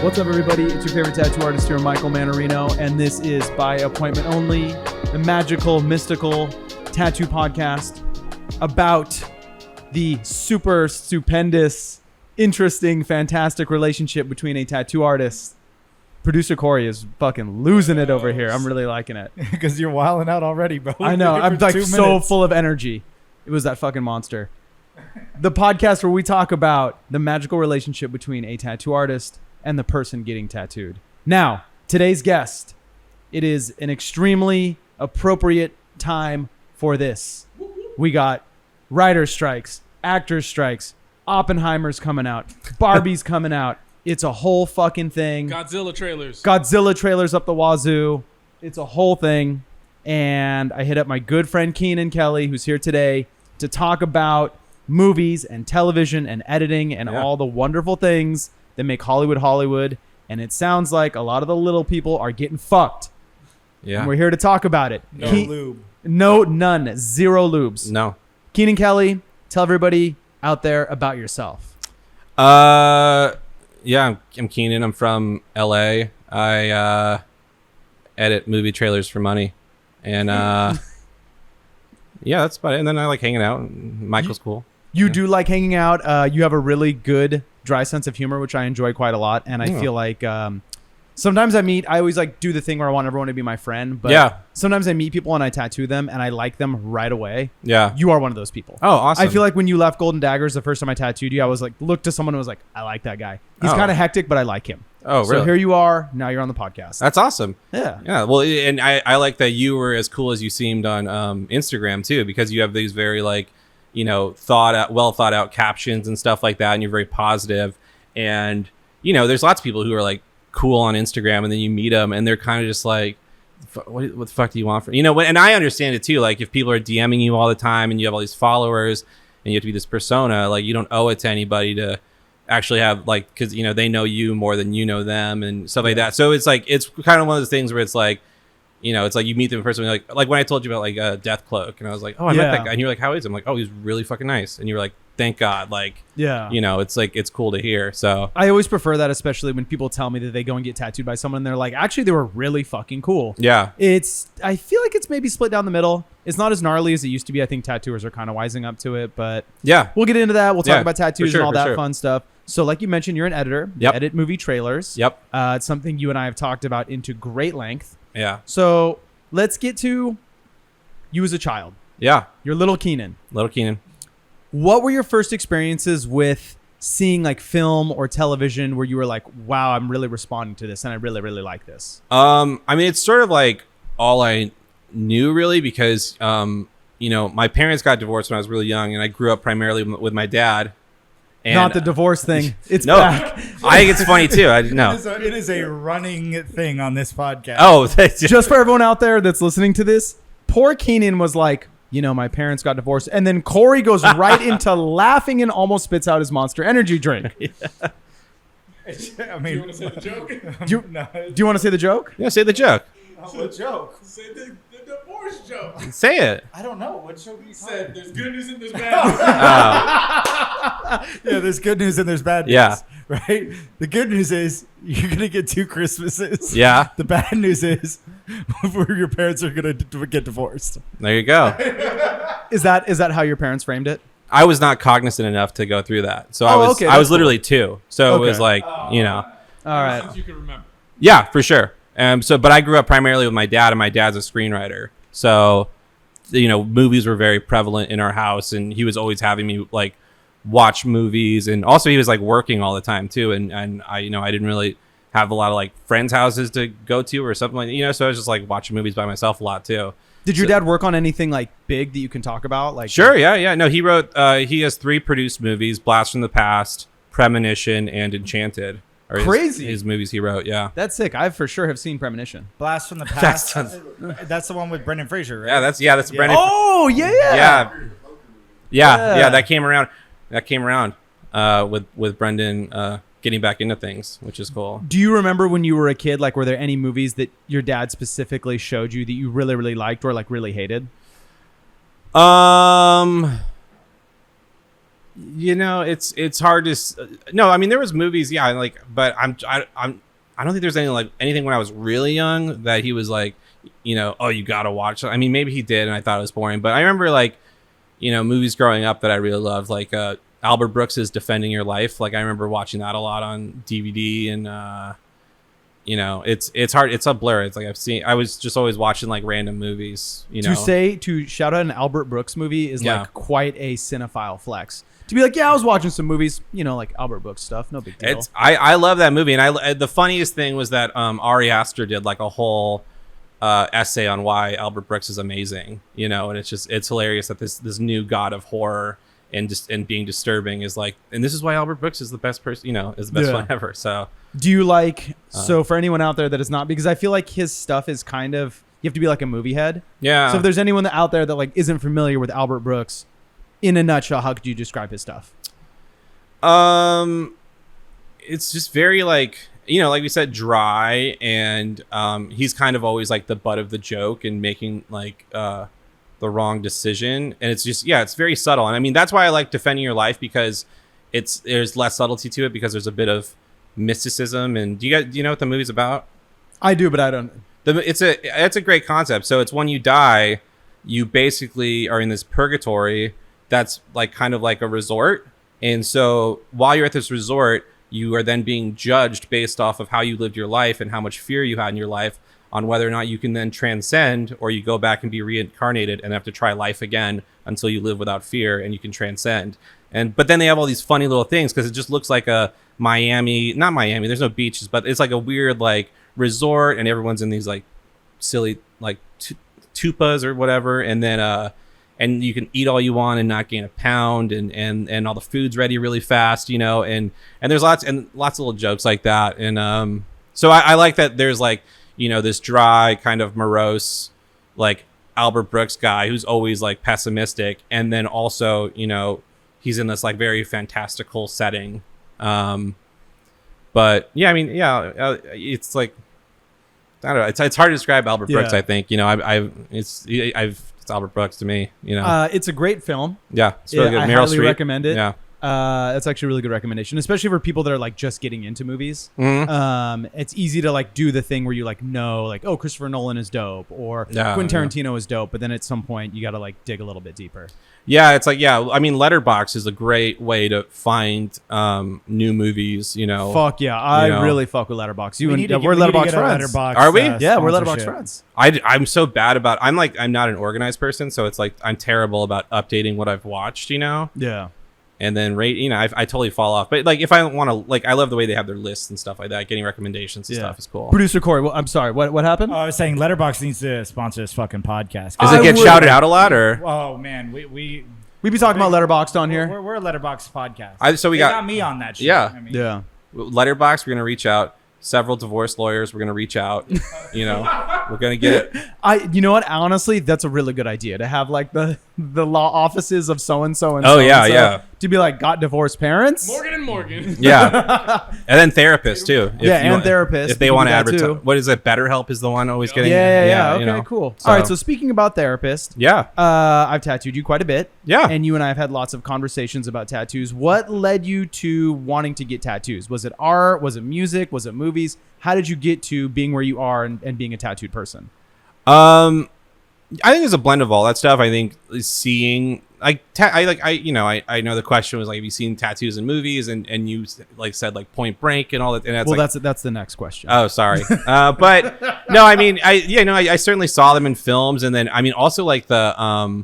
What's up, everybody? It's your favorite tattoo artist here, Michael Manarino, and this is By Appointment Only, the magical, mystical tattoo podcast about the super stupendous, interesting, fantastic relationship between a tattoo artist. Producer Corey is fucking losing it over here. I'm really liking it. Because you're wilding out already, bro. I know. I'm like so full of energy. It was that fucking monster. The podcast where we talk about the magical relationship between a tattoo artist and the person getting tattooed. Now, today's guest, it is an extremely appropriate time for this. We got writer strikes, actors strikes, Oppenheimer's coming out, Barbie's coming out. It's a whole fucking thing. Godzilla trailers up the wazoo. It's a whole thing. And I hit up my good friend Keenan Kelly, who's here today to talk about movies and television and editing and all the wonderful things that make Hollywood. And it sounds like a lot of the little people are getting fucked. Yeah. And we're here to talk about it. No lube. No, none. Zero lubes. No. Keenan Kelly, tell everybody out there about yourself. Yeah, I'm Keenan. I'm from LA. I edit movie trailers for money. And yeah, that's about it. And then I like hanging out. Michael's cool. You do like hanging out. You have a really good dry sense of humor, which I enjoy quite a lot. And I feel like sometimes I always like do the thing where I want everyone to be my friend. But sometimes I meet people and I tattoo them and I like them right away. Yeah. You are one of those people. Oh, awesome. I feel like when you left Golden Daggers the first time I tattooed you, I was like, looked to someone and was like, I like that guy. He's kind of hectic, but I like him. Oh, really? So here you are. Now you're on the podcast. That's awesome. Yeah. Yeah. Well, and I like that you were as cool as you seemed on Instagram too, because you have these very like, well thought out captions and stuff like that. And you're very positive. And, there's lots of people who are like cool on Instagram and then you meet them and they're kind of just like, what the fuck do you want from, and I understand it too. Like if people are DMing you all the time and you have all these followers and you have to be this persona, like you don't owe it to anybody to actually have like, cause they know you more than you know them and stuff like that. So it's like, it's kind of one of those things where it's like, it's like you meet them in person, like when I told you about like Death Cloak and I was like, oh, I met that guy. And you're like, how is he? I'm like, oh, he's really fucking nice. And you were like, thank God. Like, it's like, it's cool to hear. So I always prefer that, especially when people tell me that they go and get tattooed by someone and they're like, actually, they were really fucking cool. Yeah. I feel like it's maybe split down the middle. It's not as gnarly as it used to be. I think tattooers are kind of wising up to it, but we'll get into that. We'll talk about tattoos and all that fun stuff. So like you mentioned, you're an editor. You edit movie trailers. Yep. It's something you and I have talked about into great length. Yeah. So let's get to you as a child. Yeah. You're little Keenan. What were your first experiences with seeing like film or television where you were like, wow, I'm really responding to this and I really, really like this? I mean, it's sort of like all I knew really because, my parents got divorced when I was really young and I grew up primarily with my dad. And not the divorce thing. It's back. I think it's funny too. I know it is a running thing on this podcast. Oh, just for everyone out there that's listening to this, poor Keenan was like, my parents got divorced. And then Corey goes right into laughing and almost spits out his Monster Energy drink. I mean, do you want to say the joke? Do you want to say the joke? Yeah, say the joke. What joke? Say the divorce joke. Say it. I don't know. What joke you said? There's good news and there's bad news. Yeah, there's good news and there's bad news. Yeah. Right? The good news is you're going to get 2 Christmases. Yeah. The bad news is your parents are going to get divorced. There you go. Is that how your parents framed it? I was not cognizant enough to go through that. So okay, I was literally 2. So it was like, All right. Since you can remember. Yeah, for sure. But I grew up primarily with my dad, and my dad's a screenwriter. So, movies were very prevalent in our house, and he was always having me like watch movies, and also he was like working all the time too. And I, I didn't really have a lot of like friends' houses to go to or something like so I was just like watching movies by myself a lot too. Did your dad work on anything like big that you can talk about? Like sure, yeah. No, he wrote. He has 3 produced movies: Blast from the Past, Premonition, and Enchanted. Crazy. His movies he wrote, yeah. That's sick. I for sure have seen Premonition. Blast from the Past. That's the one with Brendan Fraser, right? Yeah, that's Brendan. Oh, yeah. Yeah, that came around. With Brendan getting back into things, which is cool. Do you remember when you were a kid, like were there any movies that your dad specifically showed you that you really, really liked or like really hated? It's hard to. No, I mean there was movies, yeah, like, but I don't think there's anything when I was really young that he was like, oh, you gotta watch. I mean, maybe he did, and I thought it was boring, but I remember like, movies growing up that I really loved, like Albert Brooks's Defending Your Life. Like I remember watching that a lot on DVD, and it's hard. It's a blur. It's like I was just always watching like random movies. To shout out an Albert Brooks movie is like quite a cinephile flex. To be like, I was watching some movies, like Albert Brooks stuff, no big deal. I love that movie, and the funniest thing was that Ari Aster did like a whole essay on why Albert Brooks is amazing, and it's hilarious that this new god of horror and being disturbing is like, and this is why Albert Brooks is the best person, is the best one ever. So do you like so for anyone out there that is not, because I feel like his stuff is kind of, you have to be like a movie head. Yeah. So if there's anyone out there that like isn't familiar with Albert Brooks, in a nutshell, how could you describe his stuff? It's just very like, like we said, dry, and he's kind of always like the butt of the joke and making like the wrong decision, and it's just it's very subtle. And I mean that's why I like Defending Your Life, because there's less subtlety to it, because there's a bit of mysticism. And do you know what the movie's about? I do, but I don't. It's a great concept. So it's when you die, you basically are in this purgatory that's like kind of like a resort. And so while you're at this resort, you are then being judged based off of how you lived your life and how much fear you had in your life, on whether or not you can then transcend, or you go back and be reincarnated and have to try life again until you live without fear and you can transcend. But then they have all these funny little things, because it just looks like a not Miami, there's no beaches, but it's like a weird like resort, and everyone's in these like silly like tupas or whatever, and then and you can eat all you want and not gain a pound, and all the food's ready really fast, and there's lots of little jokes like that. And so I like that there's like, this dry kind of morose like Albert Brooks guy who's always like pessimistic, and then also he's in this like very fantastical setting. But yeah, I mean, it's like, I don't know, it's hard to describe Albert Brooks. I think it's Albert Brooks to me. It's a great film. Yeah, it's really good. I Meryl highly Streep. recommend it. Yeah. That's actually a really good recommendation, especially for people that are like just getting into movies. Mm-hmm. It's easy to like do the thing where you like know like, oh, Christopher Nolan is dope, or Quentin Tarantino is dope, but then at some point you got to like dig a little bit deeper. Yeah, it's like, I mean, Letterboxd is a great way to find new movies, Fuck yeah, I really fuck with Letterboxd. We're Letterboxd friends. Are we? Yeah, we're Letterboxd friends. I'm so bad about. I'm not an organized person, so it's like I'm terrible about updating what I've watched. Yeah. And then I totally fall off. But like if I want to, like, I love the way they have their lists and stuff like that. Getting recommendations and stuff is cool. Producer Corey, well, I'm sorry. What happened? I was saying Letterboxd needs to sponsor this fucking podcast. Does it get shouted out a lot, or? Oh man, we be talking about Letterboxd on here. We're a Letterboxd podcast. So we got me on that shit. Yeah. I mean, yeah. Letterboxd, we're gonna reach out. Several divorce lawyers, we're gonna reach out. We're gonna get it. You know what? Honestly, that's a really good idea to have like the law offices of so and so and oh so. yeah. To be like, got divorced parents. Morgan and Morgan. Yeah. And then therapists too. Therapists. If they want to advertise. What is it? BetterHelp is the one always getting. Yeah. Okay, cool. All right. So speaking about therapists. Yeah. I've tattooed you quite a bit. Yeah. And you and I have had lots of conversations about tattoos. What led you to wanting to get tattoos? Was it art? Was it music? Was it movies? How did you get to being where you are and being a tattooed person? I think it's a blend of all that stuff. I think seeing I know the question was like, have you seen tattoos in movies? And you like said like Point Break and all that. And that's the next question. Oh, sorry. But no, I mean, I certainly saw them in films, and then I mean also like the all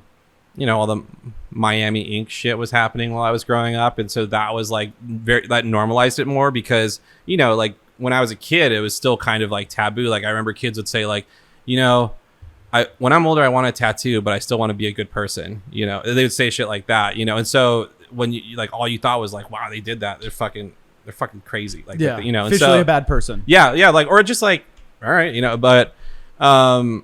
the Miami Ink shit was happening while I was growing up, and so that was like that normalized it more, because like when I was a kid, it was still kind of like taboo. Like I remember kids would say like, when I'm older, I want a tattoo, but I still want to be a good person. They would say shit like that. And so when you like, all you thought was like, wow, they did that. They're fucking crazy. Like, officially a bad person. Yeah. Like, or just like, all right, but, I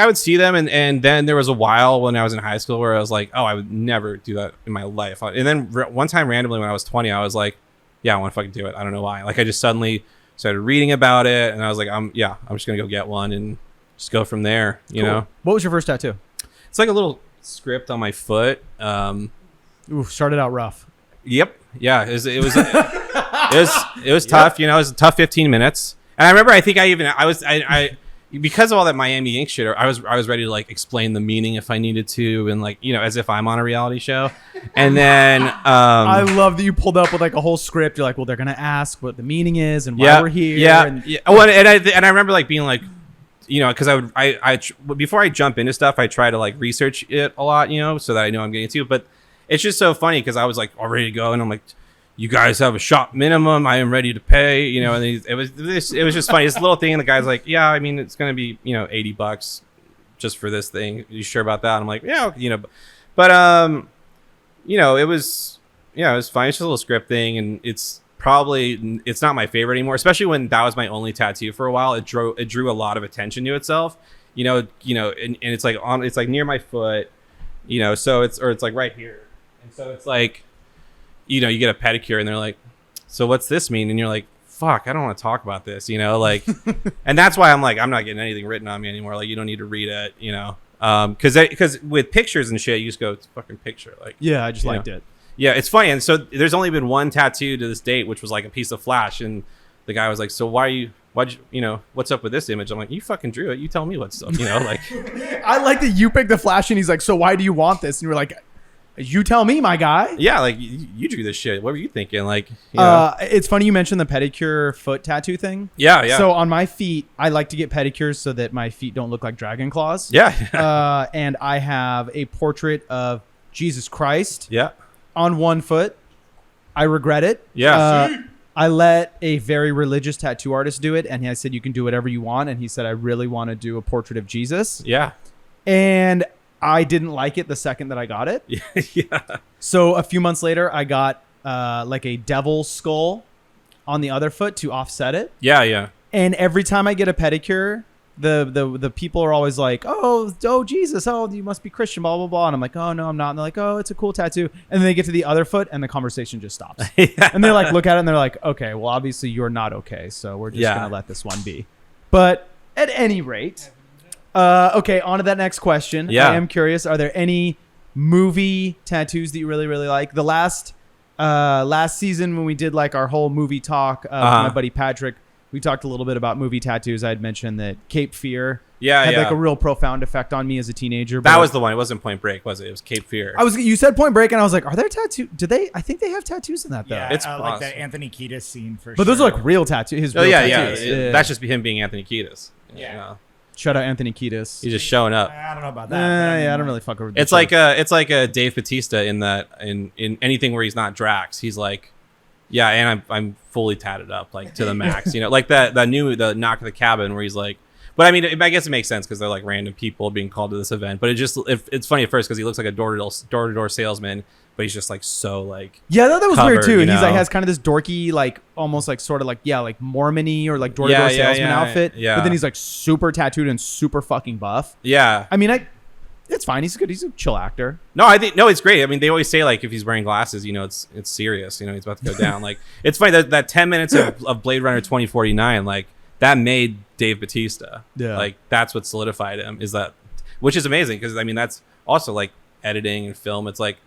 would see them, and then there was a while when I was in high school where I was like, oh, I would never do that in my life. And then one time randomly when I was 20, I was like, yeah, I want to fucking do it. I don't know why. Like I just suddenly started reading about it, and I was like, I'm just gonna go get one and just go from there. You know. What was your first tattoo? It's like a little script on my foot. Ooh, started out rough. Yep. Yeah. It was tough. You know, it was a tough 15 minutes. And I remember, I because of all that Miami Ink shit, I was ready to like explain the meaning if I needed to, and like, you know, as if I'm on a reality show. And then I love that you pulled up with like a whole script. You're like, well, they're gonna ask what the meaning is and why we're here. Yeah. Oh, and I remember like being like, you know, because I before I jump into stuff, I try to like research it a lot, you know, so that I know I'm getting to. But it's just so funny because I was like all ready to go, and I'm like, you guys have a shop minimum. I am ready to pay, you know. And it was just funny. This little thing, and the guy's like, yeah, I mean, it's gonna be, you know, $80 just for this thing. You sure about that? I'm like, yeah, you know, but you know, it was fine. It's just a little script thing, and it's not my favorite anymore, especially when that was my only tattoo for a while. It drew a lot of attention to itself, you know, and it's like near my foot, you know, so it's like right here, and so it's like, you know, you get a pedicure and they're like, so what's this mean? And you're like, fuck, I don't want to talk about this, you know, like, and that's why I'm like, I'm not getting anything written on me anymore. Like, you don't need to read it, you know, because with pictures and shit, you just go, it's a fucking picture. Like, yeah, I just liked it. Yeah, it's funny. And so there's only been one tattoo to this date, which was like a piece of flash. And the guy was like, so why'd you, what's up with this image? I'm like, you fucking drew it. You tell me what's up, you know, like. I like that you picked the flash and he's like, so why do you want this? And you're like, you tell me, my guy. Yeah, like you drew this shit. What were you thinking? Like, you know. It's funny you mentioned the pedicure foot tattoo thing. Yeah. So on my feet, I like to get pedicures so that my feet don't look like dragon claws. Yeah. And I have a portrait of Jesus Christ. Yeah. On one foot. I regret it. Yeah. I let a very religious tattoo artist do it, and I said, you can do whatever you want. And he said, I really want to do a portrait of Jesus. Yeah. And I didn't like it the second that I got it. Yeah. So a few months later, I got like a devil skull on the other foot to offset it. Yeah. And every time I get a pedicure, the people are always like, oh Jesus, oh, you must be Christian, blah blah blah. And I'm like, oh no, I'm not. And they're like, oh, it's a cool tattoo. And then they get to the other foot, and the conversation just stops. Yeah. And they like look at it, and they're like, okay, well, obviously you're not okay, so we're just gonna let this one be. But at any rate. Okay, on to that next question. Yeah. I am curious, are there any movie tattoos that you really, really like? The last season when we did like our whole movie talk with my buddy Patrick, we talked a little bit about movie tattoos. I had mentioned that Cape Fear had like a real profound effect on me as a teenager. That was the one. It wasn't Point Break, was it? It was Cape Fear. You said Point Break, and I was like, are there tattoos? I think they have tattoos in that though. Yeah, It's like the Anthony Kiedis scene for sure. But those are like real tattoos. Yeah. That's just him being Anthony Kiedis. Yeah. You know? Shout out Anthony Kiedis. He's just showing up. I don't know about that. I don't really fuck with. It's like a Dave Bautista in anything where he's not Drax. He's like, yeah, and I'm fully tatted up like to the max. You know, like the Knock at the Cabin where he's like. But I mean, I guess it makes sense because they're like random people being called to this event. But it's funny at first because he looks like a door-to-door salesman, but he's just like so like that was covered, weird too. You know? He's like has kind of this dorky like almost like sort of like like Mormon-y or like door-to-door salesman outfit. Yeah. But then he's like super tattooed and super fucking buff. Yeah. I mean, it's fine. He's good. He's a chill actor. No, it's great. I mean, they always say like if he's wearing glasses, you know, it's serious. You know, he's about to go down. Like it's funny that 10 minutes of Blade Runner 2049 like that made Dave Bautista. Yeah. Like that's what solidified him which is amazing because I mean that's also like editing and film. It's like,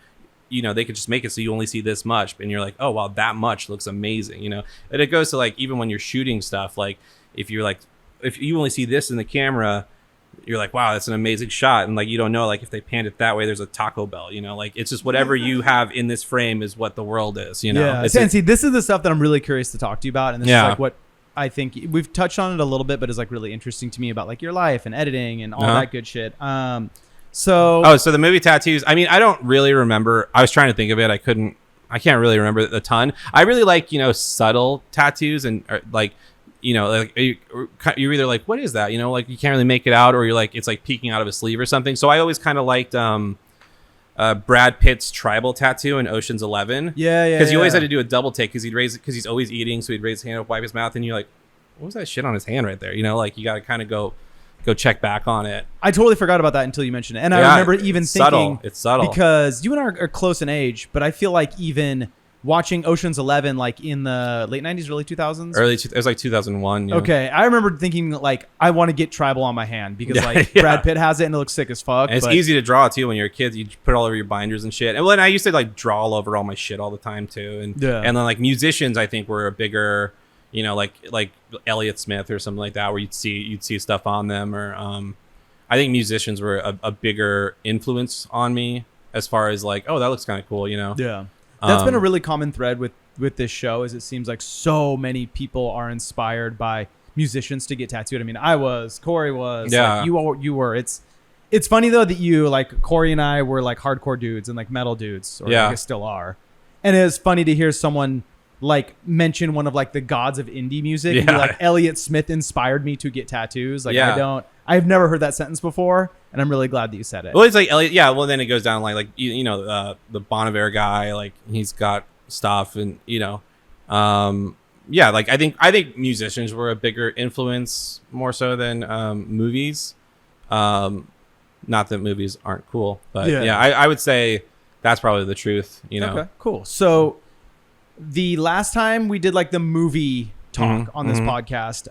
you know, they could just make it so you only see this much and you're like, oh wow, that much looks amazing, you know. And it goes to like even when you're shooting stuff, like if you only see this in the camera, you're like, wow, that's an amazing shot. And like you don't know like if they panned it that way, there's a Taco Bell, you know, like it's just whatever you have in this frame is what the world is, you know. Yeah. And see, this is the stuff that I'm really curious to talk to you about, and this is like what I think we've touched on it a little bit, but it's like really interesting to me about like your life and editing and all that good shit. So the movie tattoos. I mean, I don't really remember. I was trying to think of it. I can't really remember a ton. I really like, you know, subtle tattoos and like, you know, like you're either like, what is that? You know, like you can't really make it out, or you're like, it's like peeking out of a sleeve or something. So I always kind of liked Brad Pitt's tribal tattoo in Ocean's 11. Yeah. Because you always had to do a double take because he's always eating, so he'd raise his hand up, wipe his mouth, and you're like, what was that shit on his hand right there? You know, like you got to kind of go check back on it. I totally forgot about that until you mentioned it, and I remember even thinking it's subtle because you and I are close in age, but I feel like even watching Ocean's 11 like in the late 90s, early 2000s. It was like 2001. Okay, I remember thinking like I want to get tribal on my hand because like Yeah. Brad Pitt has it and it looks sick as fuck. And it's easy to draw too when you're a kid. You put it all over your binders and shit. And when I used to like draw all over all my shit all the time too. And Yeah. and then like musicians, I think were a bigger, you know, like Elliott Smith or something like that, where you'd see stuff on them. Or I think musicians were a bigger influence on me as far as like, oh, that looks kind of cool, you know. Yeah. That's been a really common thread with this show, is it seems like so many people are inspired by musicians to get tattooed. I mean, I was, Corey was, Yeah. like, you were. It's funny though that you like Corey and I were like hardcore dudes and like metal dudes, or Yeah. I guess still are. And it's funny to hear someone like mention one of like the gods of indie music and be Yeah. like, Elliott Smith inspired me to get tattoos. Like Yeah. I've never heard that sentence before, and I'm really glad that you said it. Well, it's like Elliot. Yeah. Well, then it goes down like you know the Bon Iver guy. Like he's got stuff, and you know, yeah. Like I think musicians were a bigger influence more so than movies. Not that movies aren't cool, but yeah, I would say that's probably the truth. You know. Okay, cool. So the last time we did like the movie talk on this podcast,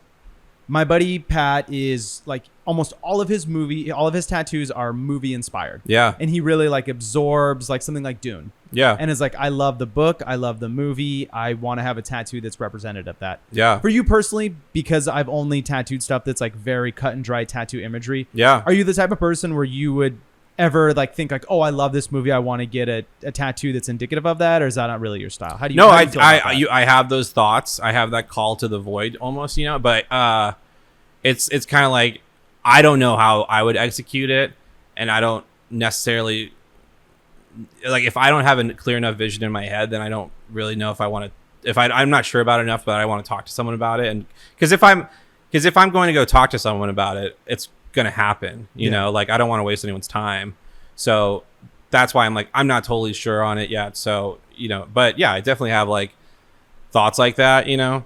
my buddy Pat is like almost all of his tattoos are movie inspired. Yeah. And he really like absorbs like something like Dune. Yeah. And is like, I love the book, I love the movie, I want to have a tattoo that's representative of that. Yeah. For you personally, because I've only tattooed stuff that's like very cut and dry tattoo imagery. Yeah. Are you the type of person where you would ever like think like, oh, I love this movie, I want to get a tattoo that's indicative of that, or is that not really your style? How do you? No, how do you feel about that? I have those thoughts. I have that call to the void almost, you know. But it's kind of like I don't know how I would execute it, and I don't necessarily like if I don't have a clear enough vision in my head, then I don't really know if I want to. If I'm not sure about it enough, but I want to talk to someone about it, and because if I'm going to go talk to someone about it, it's gonna happen, you know. Like I don't want to waste anyone's time, so that's why I'm like I'm not totally sure on it yet. So you know, but yeah, I definitely have like thoughts like that, you know.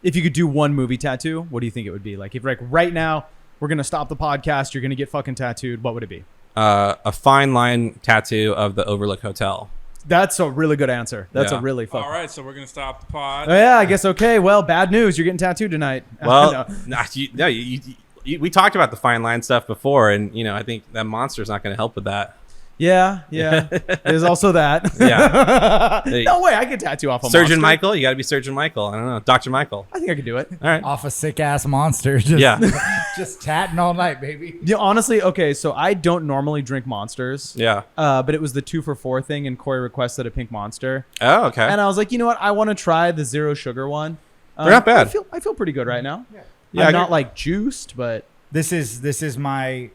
If you could do one movie tattoo, what do you think it would be? Like if like right now we're gonna stop the podcast, you're gonna get fucking tattooed, what would it be? A fine line tattoo of the Overlook Hotel. That's a really good answer. That's Yeah. a really fucking. All right, so we're gonna stop the pod. Oh, yeah, I guess okay. Well, bad news. You're getting tattooed tonight. Well, No. we talked about the fine line stuff before, and you know I think that monster's not going to help with that. Yeah. There's also that. Yeah. No way. I could tattoo off a Surgeon monster. Michael, you got to be Surgeon Michael. I don't know, Dr. Michael. I think I could do it. All right. Off a sick ass monster. Just, Yeah. just tatting all night, baby. Yeah, honestly, okay. So I don't normally drink monsters. Yeah. But it was the 2 for $4 thing, and Corey requested a pink monster, Oh, okay. and I was like, you know what? I want to try the 0 sugar one. They're not bad. I feel pretty good right now. Yeah, I I'm not agree. like juiced, but This is my.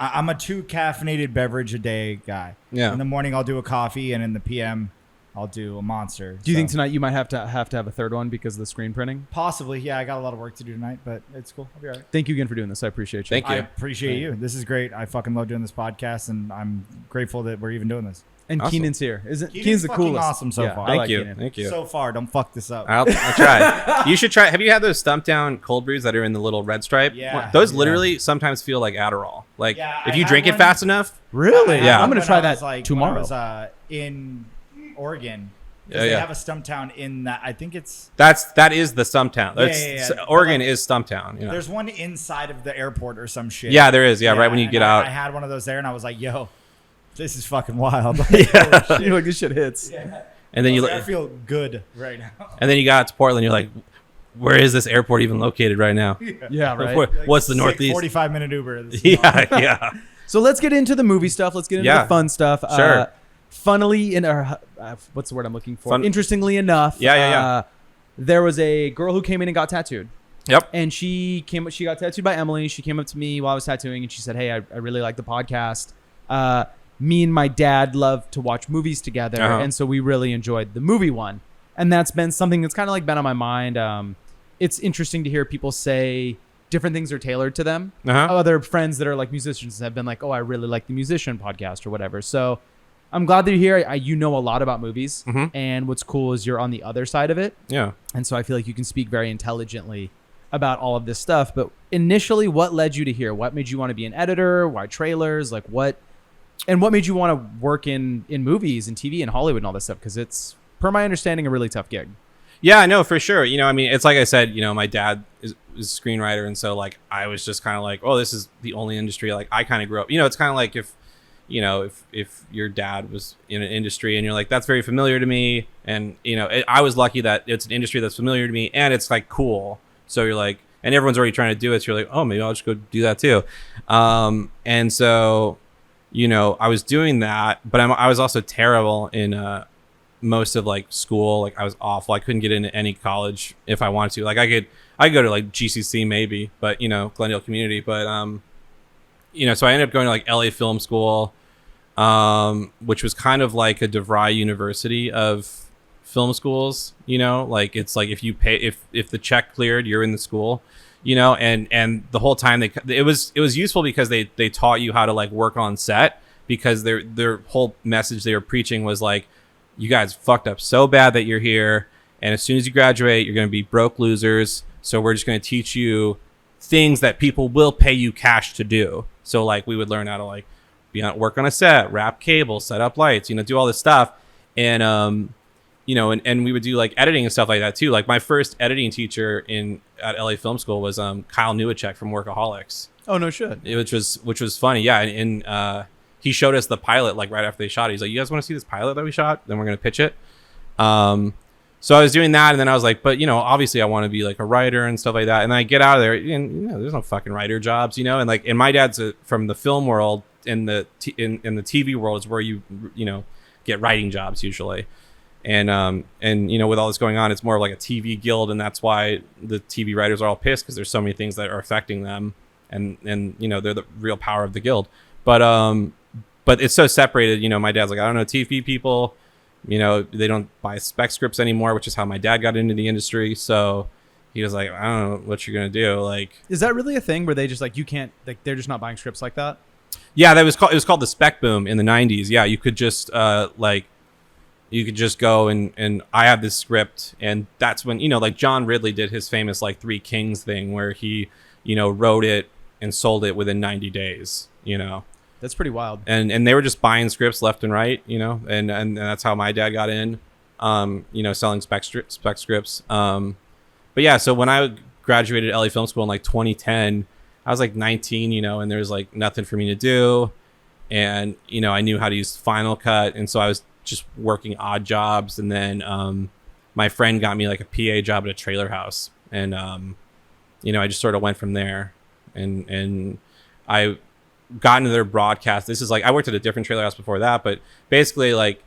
I'm a 2 caffeinated beverage a day guy. Yeah. In the morning I'll do a coffee, and in the PM I'll do a monster. do you think So, tonight you might have to have a third one because of the screen printing? possibly? Yeah, I got a lot of work to do tonight, but it's cool. I'll be all right. Thank you again for doing this. I appreciate you. Thank you. I appreciate you. This is great. I fucking love doing this podcast, and I'm grateful that we're even doing this. And Awesome. Keenan's here. Keenan's the fucking coolest. awesome so far. I Thank like you. Keenan. Thank you. So far, don't fuck this up. I'll try. You should try. Have you had those stump down cold brews that are in the little red stripe? Yeah. Those Yeah. literally sometimes feel like Adderall. Like Yeah, if I you had drink it one- fast enough. Really? I had Yeah. one I'm gonna when try I that was, like, tomorrow. When I was in Oregon. 'Cause Yeah, they yeah. have a Stumptown in that. I think it's. That is the Stumptown. Yeah, That's yeah. Oregon is Stumptown. You know? There's one inside of the airport or some shit. Yeah, there is. Yeah, right when you and get I out. had one of those there, and I was like, "Yo, this is fucking wild." You're like, this shit hits. And then I feel good right now. and then you got to Portland. You're like, where is this airport even located right now? Yeah, right. What's the Sick Northeast? 45-minute Uber. This is Yeah, yeah. So let's get into the movie stuff. Let's get into Yeah. the fun stuff. Sure. Funnily, what's the word I'm looking for? Fun- Interestingly enough, Yeah. there was a girl who came in and got tattooed. Yep. And she got tattooed by Emily. She came up to me while I was tattooing, and she said, "Hey, I really like the podcast. Me and my dad love to watch movies together, Uh-huh. and so we really enjoyed the movie one." And that's been something that's kind of like been on my mind. It's interesting to hear people say different things are tailored to them. Uh-huh. Other friends that are like musicians have been like, "Oh, I really like the musician podcast or whatever." So I'm glad that you're here. You know a lot about movies, Mhm. and what's cool is you're on the other side of it. Yeah. And so I feel like you can speak very intelligently about all of this stuff. But initially, what led you to here? What made you want to be an editor? Why trailers? Like what? And what made you want to work in movies and TV and Hollywood and all this stuff? Because it's per my understanding, a really tough gig. Yeah, no, for sure. You know, I mean, it's like I said, you know, my dad is a screenwriter. And so like, I was just kind of like, oh, this is the only industry. Like I kind of grew up, you know, it's kind of like if your dad was in an industry and you're like, that's very familiar to me. And, you know, I was lucky that it's an industry that's familiar to me and it's like cool. So you're like, and everyone's already trying to do it. So you're like, oh, maybe I'll just go do that too. And so, you know, I was doing that, but I was also terrible in most of like school. Like I was awful. I couldn't get into any college if I wanted to. Like I could go to like GCC maybe, but you know, Glendale Community. But you know, so I ended up going to like LA Film School, which was kind of like a DeVry University of film schools. You know, like it's like if you pay, if the check cleared, you're in the school. You know, and the whole time it was useful because they taught you how to like work on set, because their whole message they were preaching was like, you guys fucked up so bad that you're here, and as soon as you graduate, you're going to be broke losers. So we're just going to teach you things that people will pay you cash to do. So like we would learn how to like work on a set, wrap cable, set up lights, you know, do all this stuff, and you know, and we would do like editing and stuff like that too. Like my first editing teacher at LA Film School was Kyle Newacek from Workaholics. Oh no shit. Which was funny, yeah, and he showed us the pilot like right after they shot it. He's like, you guys want to see this pilot that we shot? Then we're going to pitch it. So I was doing that, and then I was like, but you know, obviously I want to be like a writer and stuff like that. And then I get out of there, and you know, there's no fucking writer jobs, you know. And like, and my dad's from the film world, in the TV world is where you know get writing jobs usually. And you know, with all this going on, it's more like a TV guild, and that's why the TV writers are all pissed, because there's so many things that are affecting them, and you know, they're the real power of the guild. But it's so separated. You know, my dad's like, I don't know TV people. You know, they don't buy spec scripts anymore, which is how my dad got into the industry. So he was like, I don't know what you're gonna do. Like, is that really a thing where they just like, you can't, like, they're just not buying scripts like that? Yeah, it was called the spec boom in the 90s. Yeah, you could just you could just go and I have this script, and that's when, you know, like John Ridley did his famous like Three Kings thing, where he, you know, wrote it and sold it within 90 days, you know. That's pretty wild. And they were just buying scripts left and right, you know, and that's how my dad got in, you know, selling spec scripts. But yeah, so when I graduated LA Film School in like 2010, I was like 19, you know, and there was like nothing for me to do. And, you know, I knew how to use Final Cut. And so I was just working odd jobs. And then my friend got me like a PA job at a trailer house. And, you know, I just sort of went from there. And I got into their broadcast. This is like, I worked at a different trailer house before that, but basically like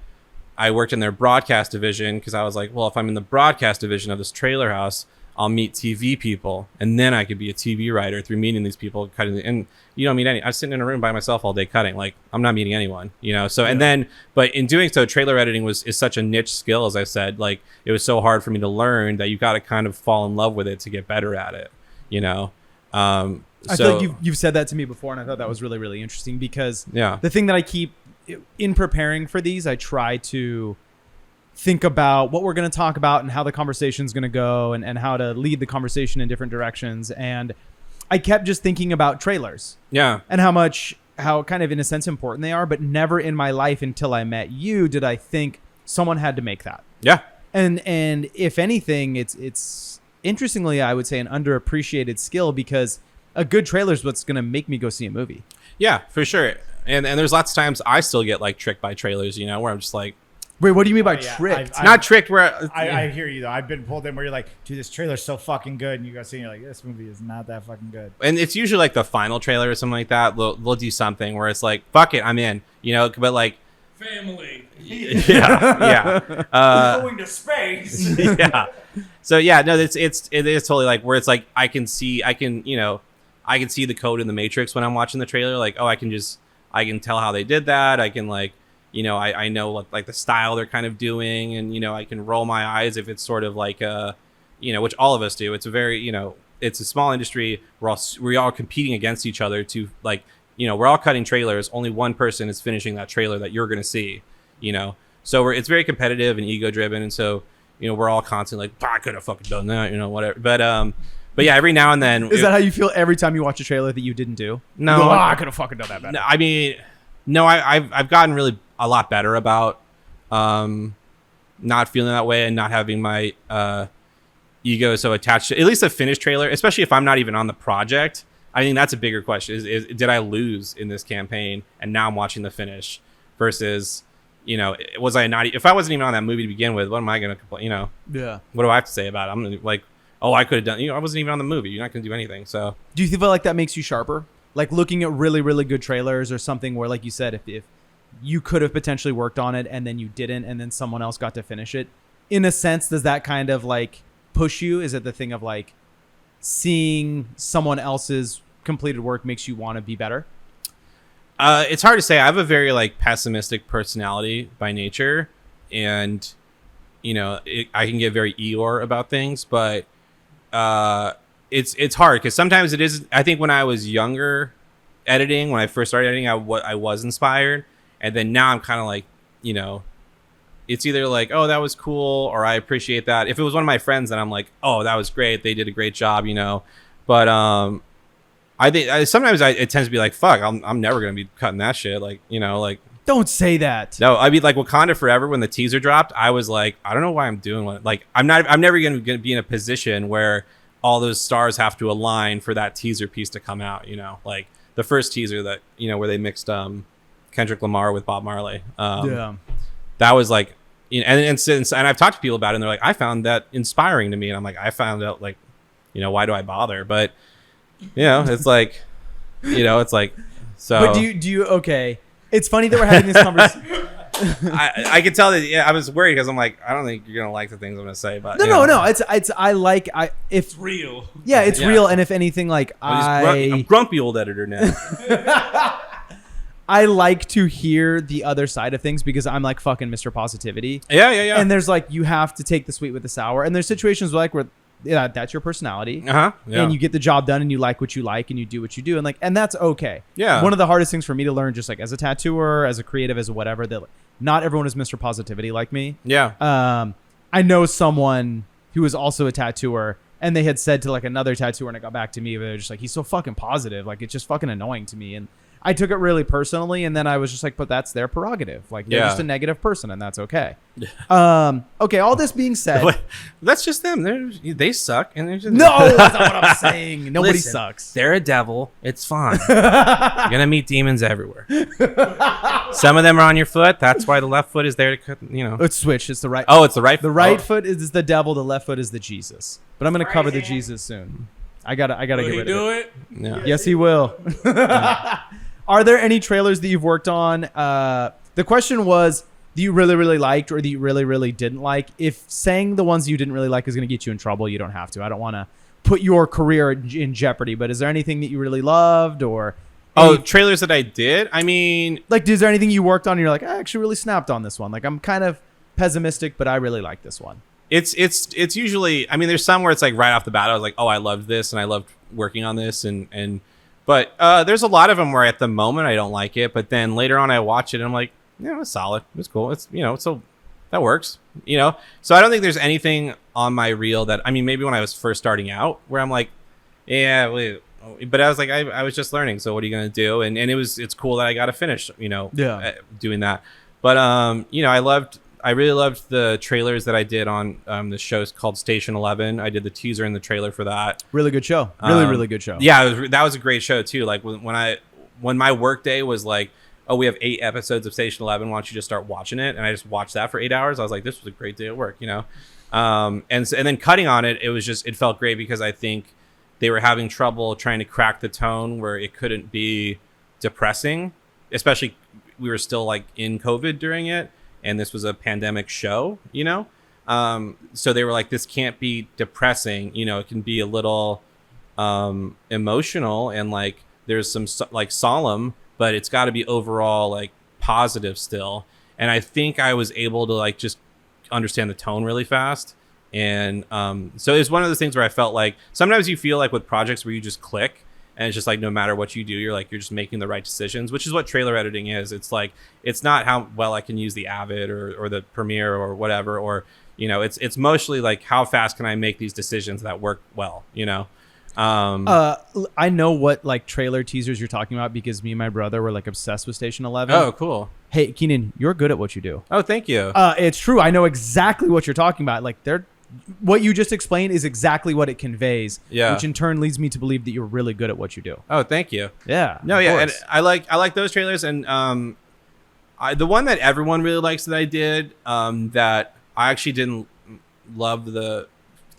I worked in their broadcast division, because I was like, well, if I'm in the broadcast division of this trailer house, I'll meet TV people, and then I could be a TV writer through meeting these people, cutting. And you don't meet any. I was sitting in a room by myself all day cutting. Like, I'm not meeting anyone, you know. So, yeah. And then, but in doing so, trailer editing is such a niche skill, as I said. Like, it was so hard for me to learn that you got to kind of fall in love with it to get better at it, you know. I feel like you've said that to me before, and I thought that was really, really interesting, because the thing that I keep in preparing for these, I try to think about what we're going to talk about and how the conversation is going to go, and how to lead the conversation in different directions. And I kept just thinking about trailers. Yeah. And how kind of in a sense important they are, but never in my life until I met you did I think someone had to make that. Yeah. And if anything, it's interestingly, I would say, an underappreciated skill, because a good trailer is what's going to make me go see a movie. Yeah, for sure. And there's lots of times I still get like tricked by trailers, you know, where I'm just like, wait, what do you mean by tricked? Not tricked. Where I hear you though. I've been pulled in where you're like, dude, this trailer's so fucking good, and you go see, and you're like, this movie is not that fucking good. And it's usually like the final trailer or something like that. They'll do something where it's like, fuck it, I'm in, you know. But like, family. Yeah. Going to space. Yeah. So yeah, no, it is totally like where it's like I can see the code in the Matrix when I'm watching the trailer. Like, oh, I can tell how they did that. I can like, you know, I know what, like the style they're kind of doing, and you know, I can roll my eyes if it's sort of like you know, which all of us do. It's a very, you know, it's a small industry. We're all competing against each other to, like, you know, we're all cutting trailers. Only one person is finishing that trailer that you're going to see, you know. So it's very competitive and ego driven, and so, you know, we're all constantly like, I could have fucking done that, you know, whatever. But yeah, every now and then. Is that how you feel every time you watch a trailer that you didn't do? No, go, I could have fucking done that better. No, I mean, no, I've gotten really a lot better about, you not feeling that way and not having my ego so attached to at least a finished trailer, especially if I'm not even on the project. I think that's a bigger question is did I lose in this campaign and now I'm watching the finish versus, was I not, if I wasn't even on that movie to begin with, what am I going to complain? Yeah. What do I have to say about it? I'm gonna, like, oh, I could have done, I wasn't even on the movie. You're not going to do anything. So Do you feel like that makes you sharper? Like looking at really, really good trailers or something where, like you said, if you could have potentially worked on it and then you didn't and then someone else got to finish it, in a sense, does that kind of like push you? Is it the thing of like seeing someone else's completed work makes you want to be better? It's hard to say. I have a very like pessimistic personality by nature, and I can get very Eeyore about things, but it's hard because sometimes it is. I think when I was younger, editing, when I first started editing, I was inspired, and then now I'm kind of like, it's either like, oh, that was cool, or I appreciate that. If it was one of my friends, then I'm like, oh, that was great, they did a great job, But I think sometimes it tends to be like, fuck, I'm never gonna be cutting that shit, like like. Don't say that. No, I mean, like Wakanda Forever, when the teaser dropped, I was like, I don't know why I'm doing it. Like, I'm never gonna be in a position where all those stars have to align for that teaser piece to come out. Like the first teaser that where they mixed Kendrick Lamar with Bob Marley. Yeah, that was like, and I've talked to people about it, and they're like, I found that inspiring to me, and I'm like, I found out like, why do I bother? But it's like, it's like, so. But do you okay? It's funny that we're having this conversation. I could tell that. Yeah, I was worried because I'm like, I don't think you're gonna like the things I'm gonna say. But no. It's real. Yeah, it's real. And if anything, like I'm grumpy old editor now. I like to hear the other side of things because I'm like fucking Mr. Positivity. Yeah. And there's like, you have to take the sweet with the sour. And there's situations where that's your personality. Yeah. And you get the job done and you like what you like and you do what you do. And that's okay. Yeah. One of the hardest things for me to learn, just like as a tattooer, as a creative, as a whatever, that not everyone is Mr. Positivity like me. Yeah. I know someone who was also a tattooer and they had said to like another tattooer and it got back to me, but they're just like, he's so fucking positive. Like, it's just fucking annoying to me. And I took it really personally, and then I was just like, but that's their prerogative. Like, they're just a negative person, and that's okay. Okay, all this being said... That's just them. They suck. And they're just... No, that's not what I'm saying. Nobody sucks. They're a devil. It's fine. You're going to meet demons everywhere. Some of them are on your foot. That's why the left foot is there to cut, It's switched. It's the right... Oh, it's the right foot. The right foot is the devil. The left foot is the Jesus. But I'm going to cover the Jesus soon. I gotta get rid of it. Will he do it? Yeah. Yes, he will. Are there any trailers that you've worked on? The question was, that you really, really liked or that you really, really didn't like? If saying the ones you didn't really like is going to get you in trouble, you don't have to. I don't want to put your career in jeopardy, but is there anything that you really loved or... trailers that I did? I mean... Like, is there anything you worked on and you're like, I actually really snapped on this one? Like, I'm kind of pessimistic, but I really like this one. It's usually... I mean, there's some where it's like right off the bat, I was like, oh, I loved this and I loved working on this But there's a lot of them where at the moment I don't like it, but then later on I watch it and I'm like, yeah, it's solid. It's cool. It's so that works. So I don't think there's anything on my reel that, I mean, maybe when I was first starting out where I'm like, yeah, but I was like, I was just learning. So what are you gonna do? And it's cool that I got to finish, doing that. But I really loved the trailers that I did on the show called Station 11. I did the teaser and the trailer for that. Really good show. Really good show. Yeah, that was a great show too. Like when my work day was like, oh, we have 8 episodes of Station 11. Why don't you just start watching it? And I just watched that for 8 hours. I was like, this was a great day at work, And then cutting on it, it felt great because I think they were having trouble trying to crack the tone where it couldn't be depressing, especially we were still like in COVID during it. And this was a pandemic show, So they were like, this can't be depressing. It can be a little emotional and like there's some like solemn, but it's got to be overall like positive still. And I think I was able to like just understand the tone really fast. And so it's one of those things where I felt like sometimes you feel like with projects where you just click. And it's just like no matter what you do, you're just making the right decisions, which is what trailer editing is. It's like it's not how well I can use the Avid or the Premiere or whatever, or it's mostly like how fast can I make these decisions that work well, I know what like trailer teasers you're talking about because me and my brother were like obsessed with Station 11. Oh, cool. Hey, Keenan, you're good at what you do. Oh, thank you. It's true. I know exactly what you're talking about. Like what you just explained is exactly what it conveys. Yeah. Which in turn leads me to believe that you're really good at what you do. Oh, thank you. Yeah. No, of yeah, and course. I like those trailers, and the one that everyone really likes that I did, that I actually didn't love the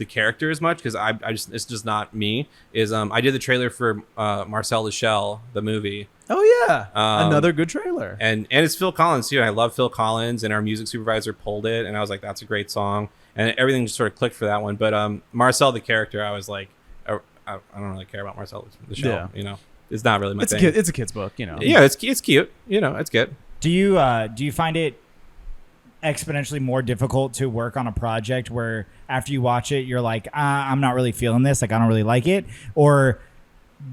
character as much because I just it's just not me. Is I did the trailer for Marcel the Shell, the movie. Oh yeah, Um, another good trailer. And it's Phil Collins too. I love Phil Collins, and our music supervisor pulled it, and I was like, that's a great song, and everything just sort of clicked for that one. But Marcel the character, I was like, I don't really care about Marcel the Shell. Yeah. You know, it's not really my It's thing. it's a kid's book, you know. Yeah, it's cute. You know, it's good. Do you find it exponentially more difficult to work on a project where after you watch it, you're like, I'm not really feeling this, like I don't really like it, or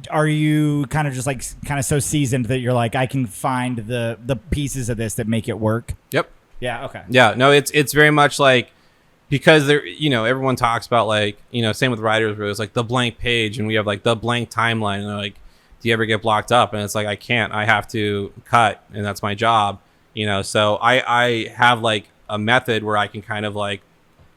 are you kind of just like so seasoned that you're like, I can find the pieces of this that make it work? Yep. Yeah. Okay. Yeah, no, it's very much like, because there, you know, everyone talks about like, you know, same with writers where it's like the blank page and we have like the blank timeline, and they're like, do you ever get blocked up? And it's like, I can't, I have to cut, and that's my job, you know. So I have like a method where I can kind of like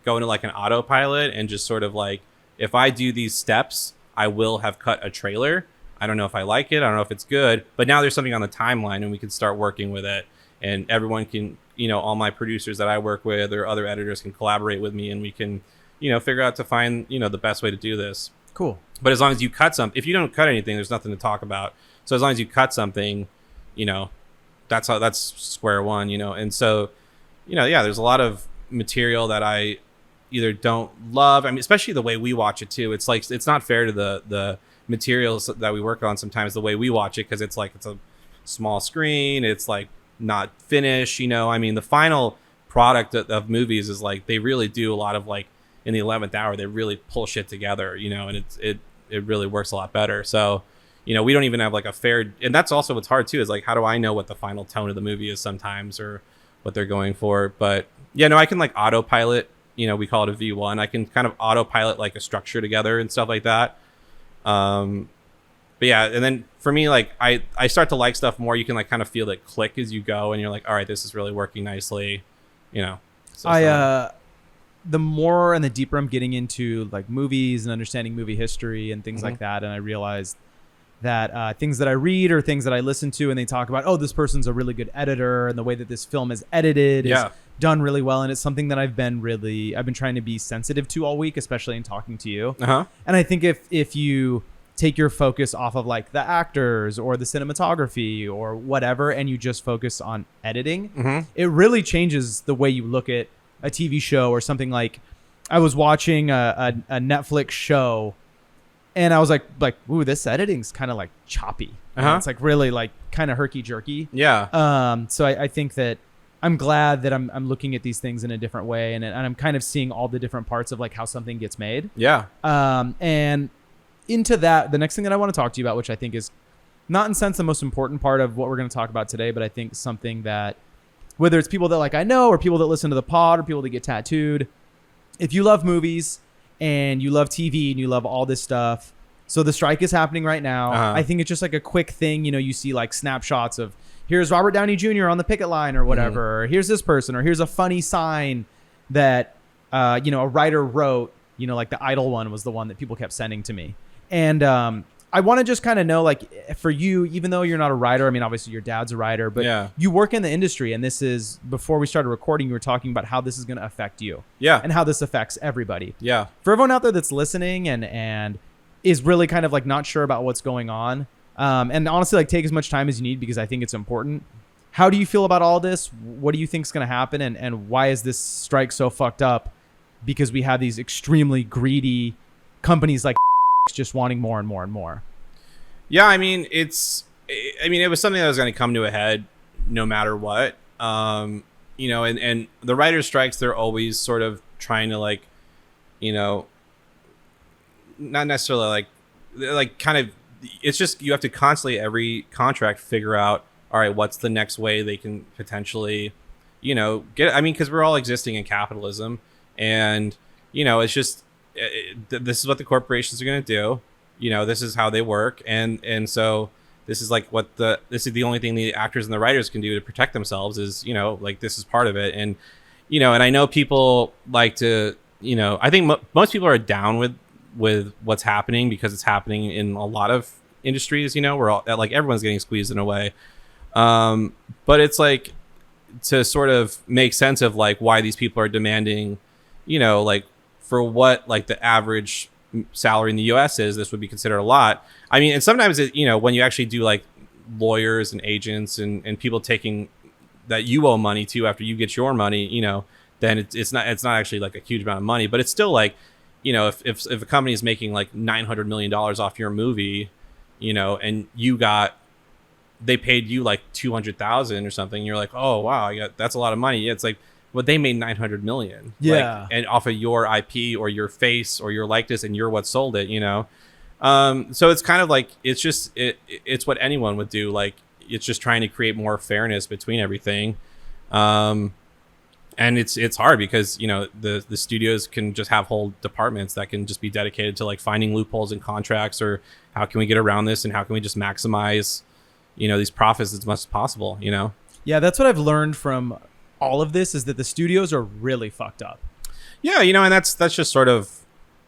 go into like an autopilot and just sort of like, if I do these steps, I will have cut a trailer. I don't know if I like it, I don't know if it's good, but now there's something on the timeline and we can start working with it, and everyone can, you know, all my producers that I work with or other editors can collaborate with me, and we can, you know, figure out to find, you know, the best way to do this. Cool. But as long as you cut something, if you don't cut anything, there's nothing to talk about. So as long as you cut something, you know, that's square one, you know. And so, you know, yeah, there's a lot of material that I either don't love. I mean, especially the way we watch it too. It's like, it's not fair to the materials that we work on sometimes the way we watch it, because it's like, it's a small screen, it's like not finished, you know. I mean, the final product of movies is like, they really do a lot of like, in the 11th hour, they really pull shit together, you know, and it really works a lot better. So, you know, we don't even have like a fair, and that's also what's hard too, is like, how do I know what the final tone of the movie is sometimes, or what they're going for? But yeah, no, I can like autopilot, you know, we call it a V1. I can kind of autopilot like a structure together and stuff like that. But yeah, and then for me, like I start to like stuff more. You can like kind of feel it click as you go, and you're like, all right, this is really working nicely, you know. So the more and the deeper I'm getting into like movies and understanding movie history and things like that, and I realized that things that I read or things that I listen to, and they talk about, oh, this person's a really good editor, and the way that this film is edited is done really well, and it's something that I've been trying to be sensitive to all week, especially in talking to you. And I think if you take your focus off of like the actors or the cinematography or whatever, and you just focus on editing, it really changes the way you look at a TV show or something. Like, I was watching a Netflix show, and I was like, ooh, this editing's kind of like choppy. It's like really like kind of herky jerky. Yeah. So I think that I'm glad that I'm looking at these things in a different way, and I'm kind of seeing all the different parts of like how something gets made. Yeah. And into that, the next thing that I want to talk to you about, which I think is not in a sense the most important part of what we're going to talk about today, but I think something that, whether it's people that like I know or people that listen to the pod or people that get tattooed, if you love movies and you love TV and you love all this stuff, so the strike is happening right now. I think it's just like a quick thing. You know, you see like snapshots of, here's Robert Downey Jr. on the picket line or whatever, or here's this person, or here's a funny sign that, you know, a writer wrote, you know, like the Idol one was the one that people kept sending to me. And I want to just kind of know, like, for you, even though you're not a writer, I mean, obviously your dad's a writer, but you work in the industry, and this is, before we started recording, you were talking about how this is going to affect you. And how this affects everybody. For everyone out there that's listening and is really kind of like not sure about what's going on, and honestly, like, take as much time as you need, because I think it's important. How do you feel about all this? What do you think is going to happen? And why is this strike so fucked up? Because we have these extremely greedy companies like just wanting more and more and more. Yeah, I mean, it was something that was going to come to a head no matter what. You know, and the writer's strikes, they're always sort of trying to, like, you know, not necessarily like kind of, it's just, you have to constantly, every contract, figure out, all right, what's the next way they can potentially, you know, get, I mean, because we're all existing in capitalism, and, you know, it's just, this is what the corporations are going to do. You know, this is how they work. And so this is like this is the only thing the actors and the writers can do to protect themselves is, like this is part of it. And, and I know people like to, I think most people are down with what's happening because it's happening in a lot of industries, where like everyone's getting squeezed in a way. But it's like to sort of make sense of like why these people are demanding, like for what like the average salary in the US is, this would be considered a lot. I mean, and sometimes when you actually do like lawyers and agents and people taking that you owe money to after you get your money, then it's not actually like a huge amount of money, but it's still like, if a company is making like $900 million off your movie, and they paid you like 200,000 or something, you're like, oh wow, that's a lot of money. It's like, well, they made 900 million, like, and off of your IP or your face or your likeness, and you're what sold it, so it's kind of like it's what anyone would do. Like, it's just trying to create more fairness between everything, and it's hard because the studios can just have whole departments that can just be dedicated to like finding loopholes in contracts, or how can we get around this, and how can we just maximize these profits as much as possible. Yeah, that's what I've learned from all of this, is that the studios are really fucked up. Yeah, and that's just sort of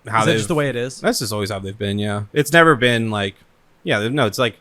how is that just the way it is? That's just always how they've been. Yeah, it's never been like, it's like,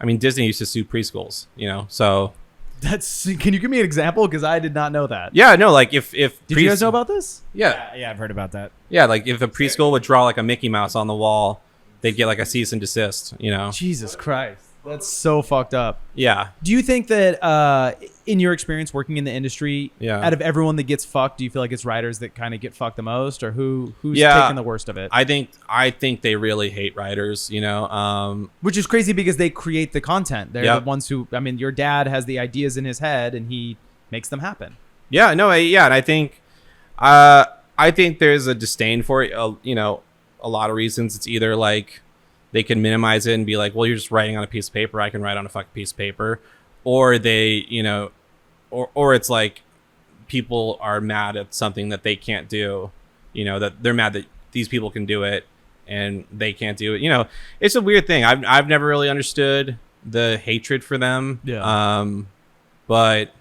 I mean, Disney used to sue preschools, so can you give me an example, because I did not know that. Yeah, no, like if did you guys know about this? Yeah, I've heard about that. Yeah, like if a preschool would draw like a Mickey Mouse on the wall, they'd get like a cease and desist. Jesus Christ, that's so fucked up. Yeah. Do you think that in your experience working in the industry, out of everyone that gets fucked, do you feel like it's writers that kind of get fucked the most, or who's taking the worst of it? I think they really hate writers, which is crazy because they create the content. They're the ones who, I mean, your dad has the ideas in his head and he makes them happen. Yeah, no, and I think there's a disdain for it, a lot of reasons. It's either like they can minimize it and be like, well, you're just writing on a piece of paper, I can write on a fucking piece of paper. Or they, or it's like people are mad at something that they can't do, that they're mad that these people can do it and they can't do it. It's a weird thing. I've never really understood the hatred for them. Yeah. But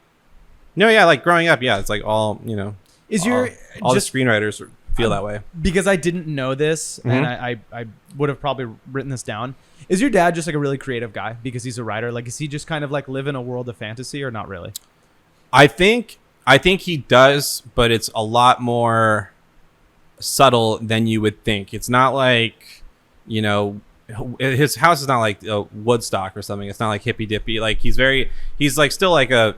no, yeah, like growing up, it's like all, is all the screenwriters feel that way. Because I didn't know this, and I would have probably written this down. Is your dad just like a really creative guy because he's a writer? Like, is he just kind of like live in a world of fantasy, or not really? I think he does, but it's a lot more subtle than you would think. It's not like, his house is not like Woodstock or something. It's not like hippy dippy. Like he's like still like a,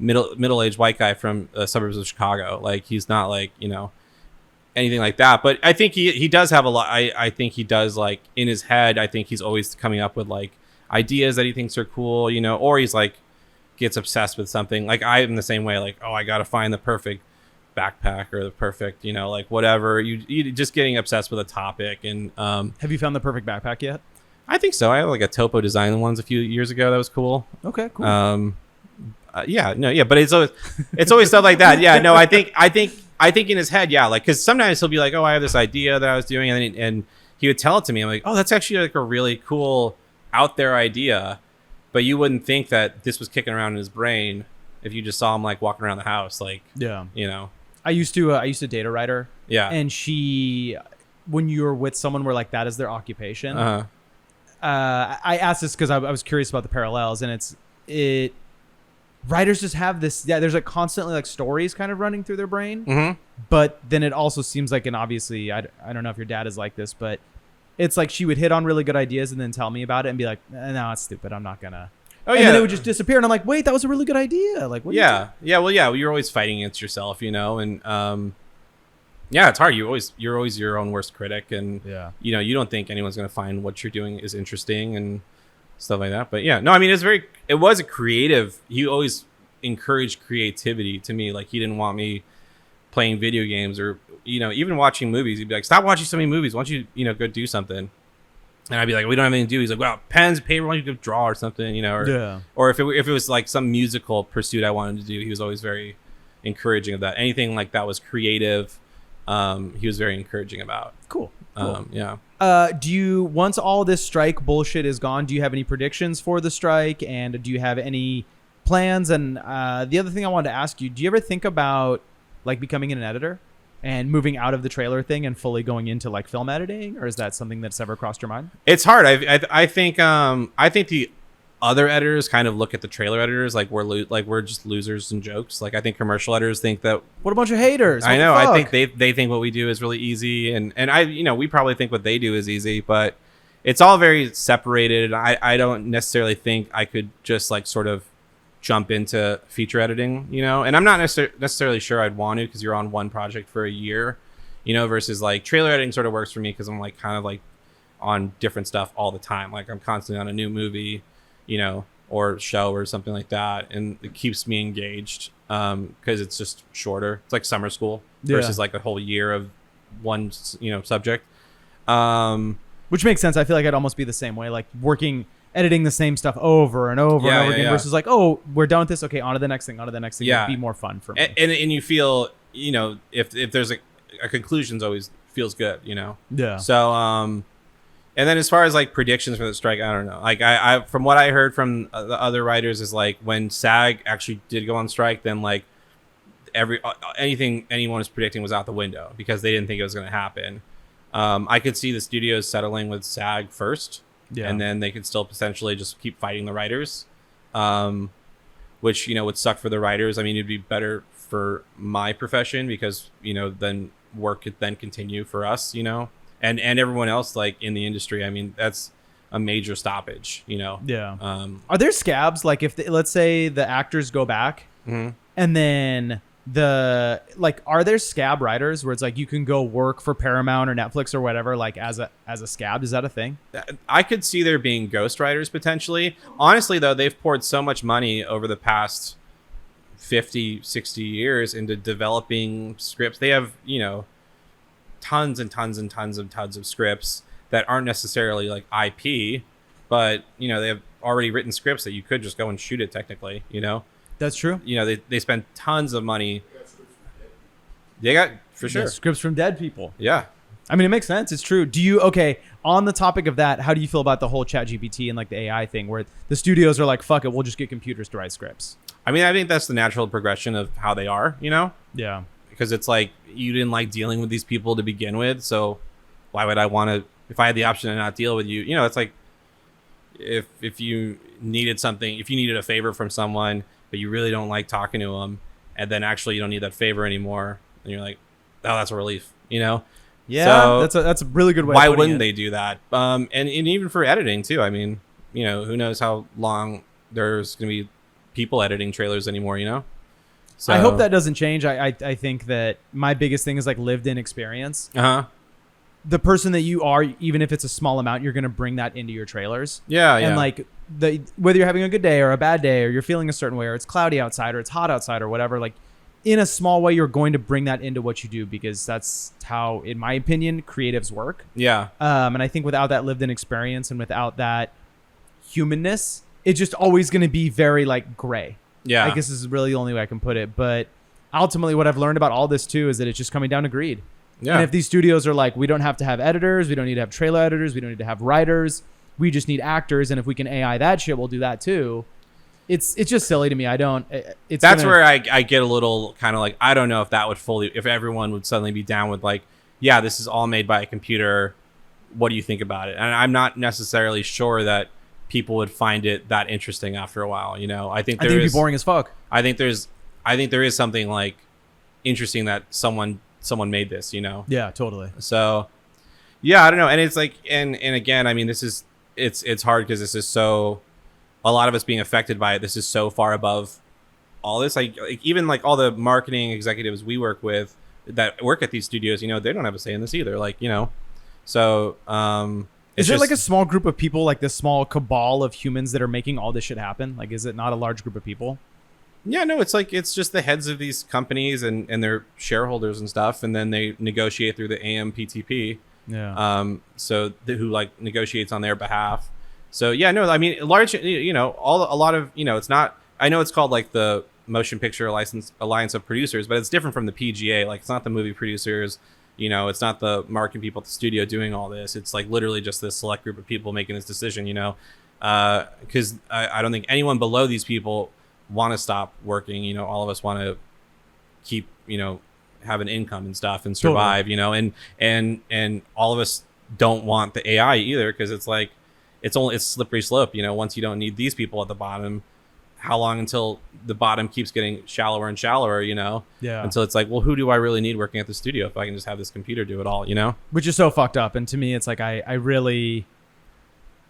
middle-aged white guy from suburbs of Chicago. Like he's not like, anything like that. But I think he does have a lot. I think he does, like, in his head, I think he's always coming up with like ideas that he thinks are cool, or he's like gets obsessed with something. Like I am the same way. Like, oh, I got to find the perfect backpack or the perfect, like whatever. You just getting obsessed with a topic. And have you found the perfect backpack yet? I think so. I had like a Topo Design ones a few years ago. That was cool. Okay, cool. But it's always stuff like that. Yeah, no, I think in his head, like, because sometimes he'll be like, oh, I have this idea that I was doing, and he would tell it to me. I'm like, oh, that's actually like a really cool out there idea, but you wouldn't think that this was kicking around in his brain if you just saw him like walking around the house, like, I used to date a writer, and she, when you're with someone where like that is their occupation, I asked this because I was curious about the parallels, and writers just have this, there's like constantly like stories kind of running through their brain, but then it also seems like, and obviously I don't know if your dad is like this, but it's like she would hit on really good ideas and then tell me about it and be like, no, it's stupid, I'm not gonna. And then it would just disappear, and I'm like, wait, that was a really good idea. Like, what? You're always fighting against yourself, and it's hard. You're always your own worst critic, and you don't think anyone's gonna find what you're doing is interesting and stuff like that. But I mean, it was a creative. He always encouraged creativity to me. Like, he didn't want me playing video games or, even watching movies. He'd be like, stop watching so many movies. Why don't you, go do something? And I'd be like, we don't have anything to do. He's like, well, pens, paper, why don't you go draw or something, or if it was like some musical pursuit I wanted to do, he was always very encouraging of that. Anything like that was creative, he was very encouraging about. Cool. Cool. Yeah. Do you, once all this strike bullshit is gone, do you have any predictions for the strike, and do you have any plans? And the other thing I wanted to ask you, do you ever think about like becoming an editor and moving out of the trailer thing and fully going into like film editing, or is that something that's ever crossed your mind? It's hard. I think the other editors kind of look at the trailer editors like we're just losers and jokes. Like I think commercial editors think that What a bunch of haters. I What know. the I fuck? think they think what we do is really easy, and we probably think what they do is easy, but it's all very separated. I don't necessarily think I could just like sort of jump into feature editing, and I'm not necessarily sure I'd want to, because you're on one project for a year, versus like trailer editing sort of works for me because I'm like kind of like on different stuff all the time. Like I'm constantly on a new movie, or show or something like that, and it keeps me engaged because it's just shorter. It's like summer school versus like a whole year of one subject. Which makes sense. I feel like I'd almost be the same way, like editing the same stuff over and over and over again versus like, oh, we're done with this. Okay, on to the next thing, Yeah. It'd be more fun for me. And you feel, if there's a conclusion's always feels good, Yeah. So, and then as far as like predictions for the strike, I don't know. Like I from what I heard from the other writers is like when SAG actually did go on strike, then like anything anyone was predicting was out the window because they didn't think it was going to happen. I could see the studios settling with SAG first, and then they could still potentially just keep fighting the writers, which would suck for the writers. I mean, it'd be better for my profession because then work could then continue for us, and everyone else like in the industry. I mean, that's a major stoppage, Yeah. Are there scabs? Like if let's say the actors go back and then are there scab writers where it's like you can go work for Paramount or Netflix or whatever, like as a scab? Is that a thing? I could see there being ghostwriters potentially. Honestly, though, they've poured so much money over the past 50, 60 years into developing scripts. They have, tons and tons and tons and tons of scripts that aren't necessarily like IP, but, they have already written scripts that you could just go and shoot it technically, That's true. They spend tons of money. They got, for sure. Yeah, scripts from dead people. Yeah. I mean, it makes sense. It's true. Okay, on the topic of that, how do you feel about the whole ChatGPT and like the AI thing where the studios are like, fuck it, we'll just get computers to write scripts? I mean, I think that's the natural progression of how they are, Yeah. because it's like you didn't like dealing with these people to begin with. So why would I want to, if I had the option to not deal with you, it's like if you needed something, if you needed a favor from someone, but you really don't like talking to them, and then actually you don't need that favor anymore, and you're like, oh, that's a relief, Yeah, so that's a really good way. why of putting wouldn't it. they do that? And even for editing too. I mean, who knows how long there's going to be people editing trailers anymore, So I hope that doesn't change. I think that my biggest thing is like lived in experience. The person that you are, even if it's a small amount, you're going to bring that into your trailers. Yeah. And like whether you're having a good day or a bad day, or you're feeling a certain way, or it's cloudy outside or it's hot outside or whatever, like in a small way, you're going to bring that into what you do, because that's how, in my opinion, creatives work. Yeah. And I think without that lived in experience and without that humanness, it's just always going to be very like gray. Yeah. I guess this is really the only way I can put it. But ultimately, what I've learned about all this too is that it's just coming down to greed. Yeah. And if these studios are like, we don't have to have editors, we don't need to have trailer editors, we don't need to have writers, we just need actors, and if we can AI that shit, we'll do that too. It's just silly to me. That's where I get a little kind of like, I don't know if that would if everyone would suddenly be down with like, yeah, this is all made by a computer. What do you think about it? And I'm not necessarily sure that people would find it that interesting after a while. I think it'd be boring as fuck. I think there is something like interesting that someone made this, Yeah, totally. So yeah, I don't know. And it's like, and again, I mean, it's hard because this is so, a lot of us being affected by it. This is so far above all this. Like even like all the marketing executives we work with that work at these studios, they don't have a say in this either. Like, so, is there like a small group of people, like this small cabal of humans that are making all this shit happen? Like, is it not a large group of people? Yeah, no, it's just the heads of these companies and their shareholders and stuff. And then they negotiate through the AMPTP. Yeah. Who like negotiates on their behalf. So yeah, no, I mean, large, a lot of, it's not, I know it's called like the Motion Picture Alliance of Producers, but it's different from the PGA. Like it's not the movie producers, You know, it's not the marketing people at the studio doing all this. It's like literally just this select group of people making this decision, you know, because I don't think anyone below these people want to stop working. You know, all of us want to keep, you know, have an income and stuff and survive, you know, and all of us don't want the AI either, because it's like it's slippery slope. You know, once you don't need these people at the bottom, how long until the bottom keeps getting shallower and shallower, you know? Yeah. Until it's like, well, who do I really need working at the studio if I can just have this computer do it all, you know? Which is so fucked up. And to me, it's like I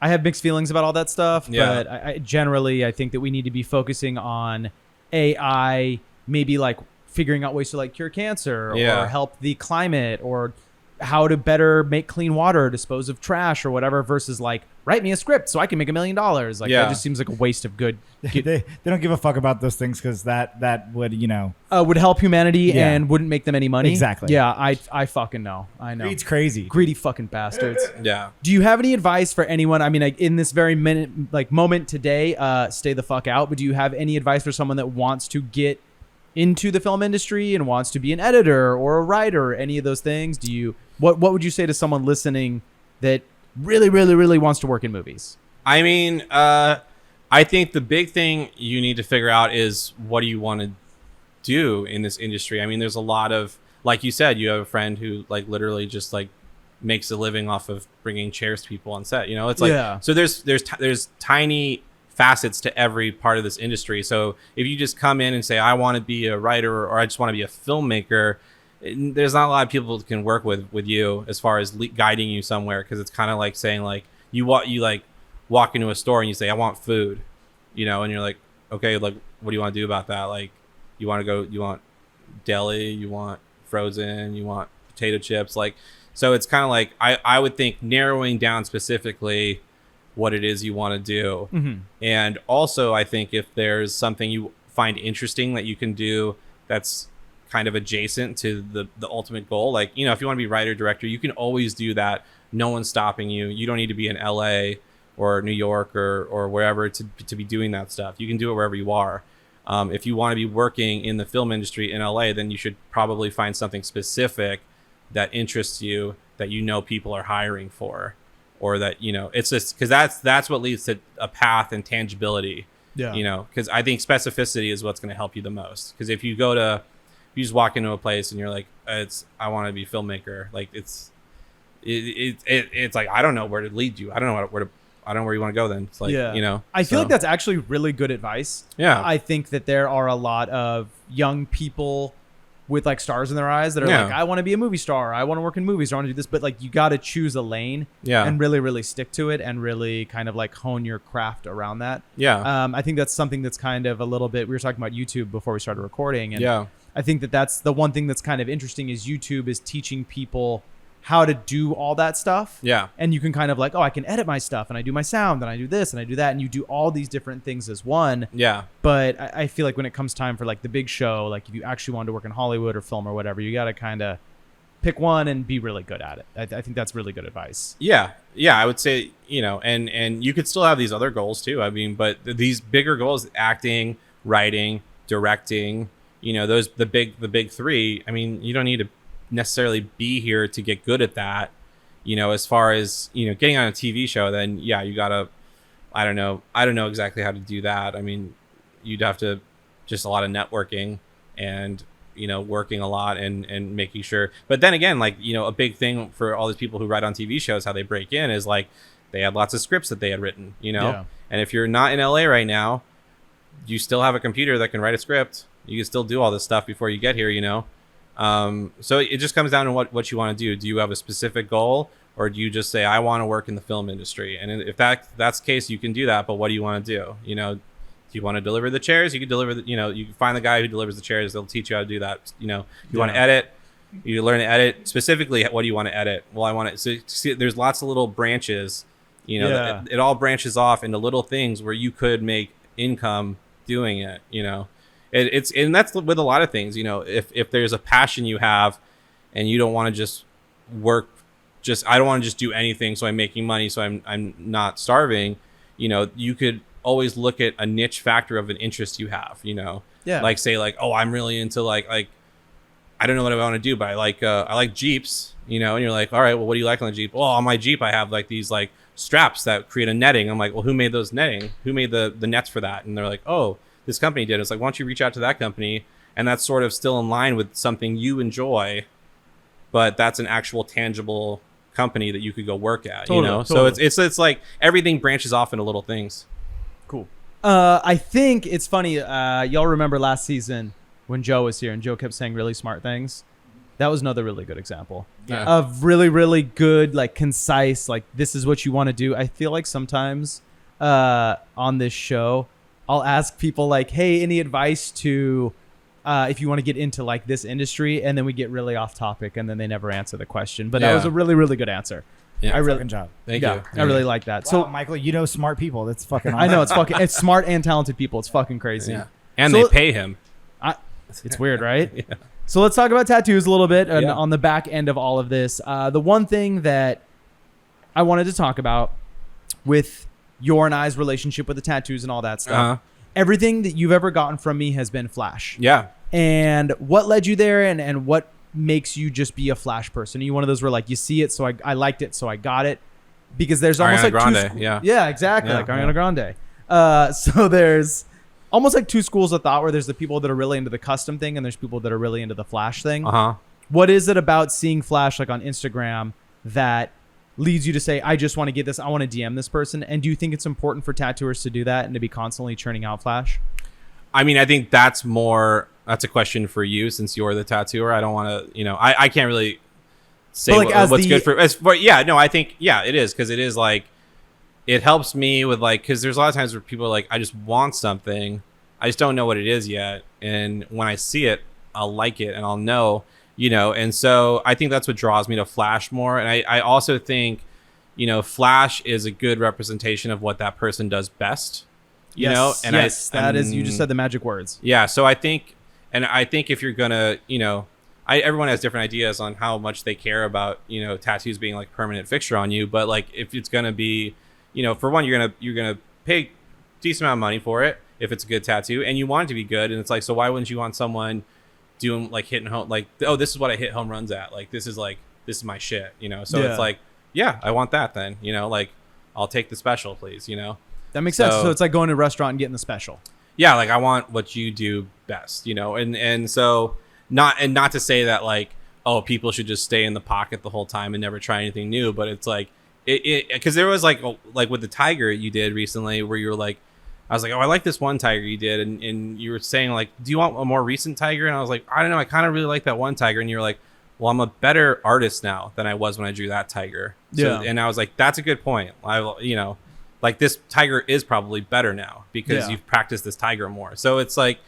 have mixed feelings about all that stuff. Yeah. But I generally, I think that we need to be focusing on AI, maybe like figuring out ways to like cure cancer or help the climate or how to better make clean water, dispose of trash or whatever, versus like write me a script so I can make $1 million. Like that just seems like a waste of good. They don't give a fuck about those things because that would, you know, would help humanity and wouldn't make them any money. Exactly. Yeah, I fucking know. I know. Greed's crazy. Greedy fucking bastards. Yeah. Do you have any advice for anyone? I mean, like in this very moment today, stay the fuck out. But do you have any advice for someone that wants to get into the film industry and wants to be an editor or a writer or any of those things? What would you say to someone listening that really, really, really wants to work in movies? I mean, I think the big thing you need to figure out is what do you want to do in this industry? I mean, there's a lot of, like you said, you have a friend who like literally just like makes a living off of bringing chairs to people on set. You know, it's like, so there's tiny facets to every part of this industry. So if you just come in and say, I want to be a writer or I just want to be a filmmaker, there's not a lot of people that can work with you as far as guiding you somewhere, because it's kind of like saying like you like walk into a store and you say I want food, you know, and you're like, okay, like what do you want to do about that? Like you want deli, you want frozen, you want potato chips, like, so it's kind of like I would think narrowing down specifically what it is you want to do. Mm-hmm. And also I think if there's something you find interesting that you can do that's kind of adjacent to the ultimate goal, like, you know, if you want to be writer director, you can always do that. No one's stopping you. You don't need to be in LA or New York or wherever to be doing that stuff. You can do it wherever you are. If you want to be working in the film industry in LA, then you should probably find something specific that interests you, that you know people are hiring for, or that, you know, it's just because that's what leads to a path and tangibility. You know, because I think specificity is what's going to help you the most. Because if you just walk into a place and you're like, I want to be a filmmaker. Like it's like, I don't know where to lead you. I don't know where you want to go then. It's like, you know, I feel like that's actually really good advice. Yeah. I think that there are a lot of young people with like stars in their eyes that are like, I want to be a movie star. I want to work in movies. I want to do this. But like, you got to choose a lane and really, really stick to it and really kind of like hone your craft around that. Yeah. I think that's something that's kind of a little bit, we were talking about YouTube before we started recording. And I think that that's the one thing that's kind of interesting is YouTube is teaching people how to do all that stuff. Yeah. And you can kind of like, I can edit my stuff and I do my sound and I do this and I do that. And you do all these different things as one. Yeah. But I feel like when it comes time for like the big show, like if you actually want to work in Hollywood or film or whatever, you got to kind of pick one and be really good at it. I think that's really good advice. Yeah. Yeah. I would say, you know, and you could still have these other goals too. I mean, but these bigger goals, acting, writing, directing, you know, the big three. I mean, you don't need to necessarily be here to get good at that. You know, as far as, you know, getting on a TV show, then you gotta, I don't know exactly how to do that. I mean, you'd have to just a lot of networking and, you know, working a lot and making sure. But then again, like, you know, a big thing for all these people who write on TV shows, how they break in is like they had lots of scripts that they had written, you know. And if you're not in LA right now, you still have a computer that can write a script. You can still do all this stuff before you get here, you know. So it just comes down to what you want to do. Do you have a specific goal, or do you just say, I want to work in the film industry? And if that's the case, you can do that. But what do you want to do? You know, do you want to deliver the chairs? You can deliver you know, you can find the guy who delivers the chairs. They'll teach you how to do that. You know, you want to edit, you learn to edit. Specifically, what do you want to edit? Well, I want to, so see, there's lots of little branches, you know, it all branches off into little things where you could make income doing it, you know. And that's with a lot of things, you know. If there's a passion you have, and you don't want to just work, I don't want to just do anything, so I'm making money, so I'm not starving. You know, you could always look at a niche factor of an interest you have. You know, like say like, oh, I'm really into like I don't know what I want to do, but I like Jeeps, and you're like, all right, well, what do you like on the Jeep? Well, on my Jeep, I have like these like straps that create a netting. I'm like, well, who made those netting? Who made the nets for that? And they're like, oh, this company did. It's like, why don't you reach out to that company? And that's sort of still in line with something you enjoy, but that's an actual tangible company that you could go work at, Totally. So it's like everything branches off into little things. Cool. I think it's funny. Y'all remember last season when Joe was here and Joe kept saying really smart things? That was another really good example of really, really good, like concise, like this is what you want to do. I feel like sometimes on this show, I'll ask people like, hey, any advice to if you want to get into like this industry, and then we get really off topic and then they never answer the question. But that was a really, really good answer. Yeah, I really, fucking job. Thank you. I really like that. Wow, So Michael, you know smart people. That's fucking awesome. I know it's smart and talented people. It's fucking crazy. Yeah. And So- they pay him. It's weird, right? Yeah. So let's talk about tattoos a little bit and Yeah. on the back end of all of this. The one thing that I wanted to talk about with your and I's relationship with the tattoos and all that stuff, everything that you've ever gotten from me has been Flash. Yeah. And what led you there, and what makes you just be a Flash person? Are you one of those where like you see it, so I liked it, so I got it? Because there's almost Ariana like Grande, yeah, exactly, Yeah, like Ariana Grande. So there's almost like two schools of thought, where there's the people that are really into the custom thing, and there's people that are really into the Flash thing. What is it about seeing Flash like on Instagram that leads you to say, I just want to get this, I want to DM this person? And do you think it's important for tattooers to do that and to be constantly churning out Flash? I mean, I think that's a question for you, since you're the tattooer. I don't want to, I can't really say like what's good for, I think, it is. Cause it is like, it helps me with like, cause there's a lot of times where people are like, I just want something. I just don't know what it is yet. And when I see it, I'll like it and I'll know, and so I think that's what draws me to Flash more. And I also think, Flash is a good representation of what that person does best. And that is, you just said the magic words. Yeah. So I think if you're gonna, everyone has different ideas on how much they care about, tattoos being like permanent fixture on you. But like, if it's gonna be, for one, you're gonna pay decent amount of money for it if it's a good tattoo, and you want it to be good. And it's like, so why wouldn't you want someone doing like hitting home, like, oh, this is what I hit home runs at, like this is my shit, So it's like, yeah, I want that then, like, I'll take the special, please, That makes sense. So it's like going to a restaurant and getting the special. Yeah, like I want what you do best, and so not to say that like, oh, people should just stay in the pocket the whole time and never try anything new, but it's like it because there was like with the tiger you did recently where you were like, I was like, oh, I like this one tiger you did, and you were saying like, do you want a more recent tiger? And I was like, I don't know, I kind of really like that one tiger, and you were like, well, I'm a better artist now than I was when I drew that tiger. So, and I was like, that's a good point. Like this tiger is probably better now because you've practiced this tiger more. So it's like,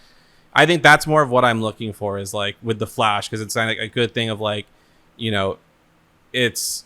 I think that's more of what I'm looking for is like with the Flash, because it's like a good thing of like, it's,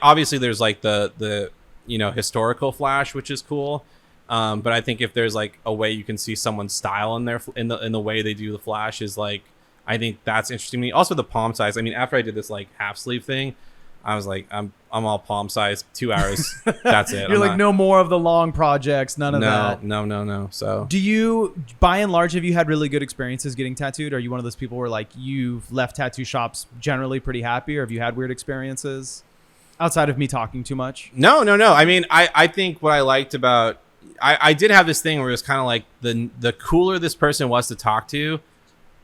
obviously there's like the historical Flash, which is cool. But I think if there's like a way you can see someone's style in the way they do the Flash is like, I think that's interesting to me. Also the palm size. I mean, after I did this like half sleeve thing, I was like, I'm all palm size, 2 hours. That's it. You're like, no more of the long projects, none of that. No. So do you, by and large, have you had really good experiences getting tattooed? Are you one of those people where like you've left tattoo shops generally pretty happy, or have you had weird experiences outside of me talking too much? No. I mean, I think what I liked about, I did have this thing where it was kind of like the cooler this person was to talk to,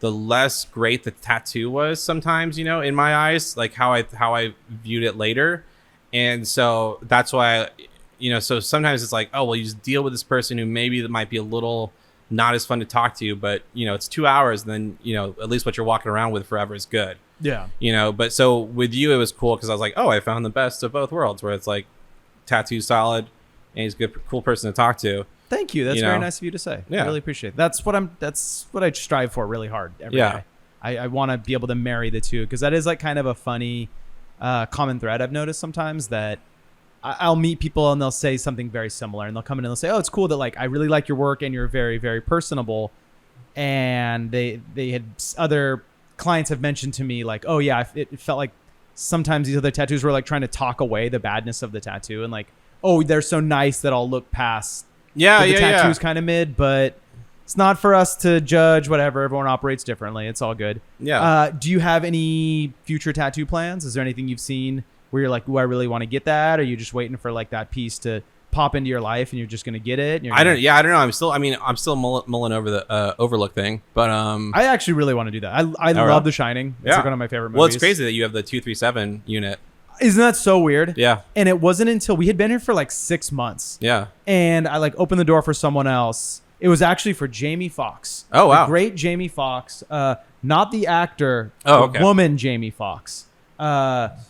the less great the tattoo was sometimes, in my eyes, like how I viewed it later. And so that's why, so sometimes it's like, oh, well, you just deal with this person who maybe that might be a little not as fun to talk to, but it's 2 hours, then, at least what you're walking around with forever is good. Yeah. But so with you, it was cool because I was like, oh, I found the best of both worlds, where it's like tattoo solid and he's a good, cool person to talk to. Thank you. That's very nice of you to say. Yeah. I really appreciate it. That's what I strive for really hard every day. I want to be able to marry the two, because that is like kind of a funny common thread I've noticed sometimes, that I'll meet people and they'll say something very similar, and they'll come in and they'll say, oh, it's cool that like I really like your work and you're very, very personable. And they had other clients have mentioned to me like, oh yeah, it felt like sometimes these other tattoos were like trying to talk away the badness of the tattoo, and like, oh, they're so nice that I'll look past. The tattoo's kind of mid, but It's not for us to judge. Whatever, everyone operates differently. It's all good. Yeah. Do you have any future tattoo plans? Is there anything you've seen where you're like, "Ooh, I really want to get that"? Or are you just waiting for like that piece to pop into your life and you're just gonna get it? I don't know. I'm still mulling over the Overlook thing, but I actually really want to do that. I love The Shining. It's like one of my favorite movies. Well, it's crazy that you have the 237 unit. Isn't that so weird? Yeah. And it wasn't until we had been here for like 6 months. Yeah. And I like opened the door for someone else. It was actually for Jamie Foxx. Oh, wow. The great Jamie Foxx. Not the actor. Oh, the okay. woman Jamie Foxx.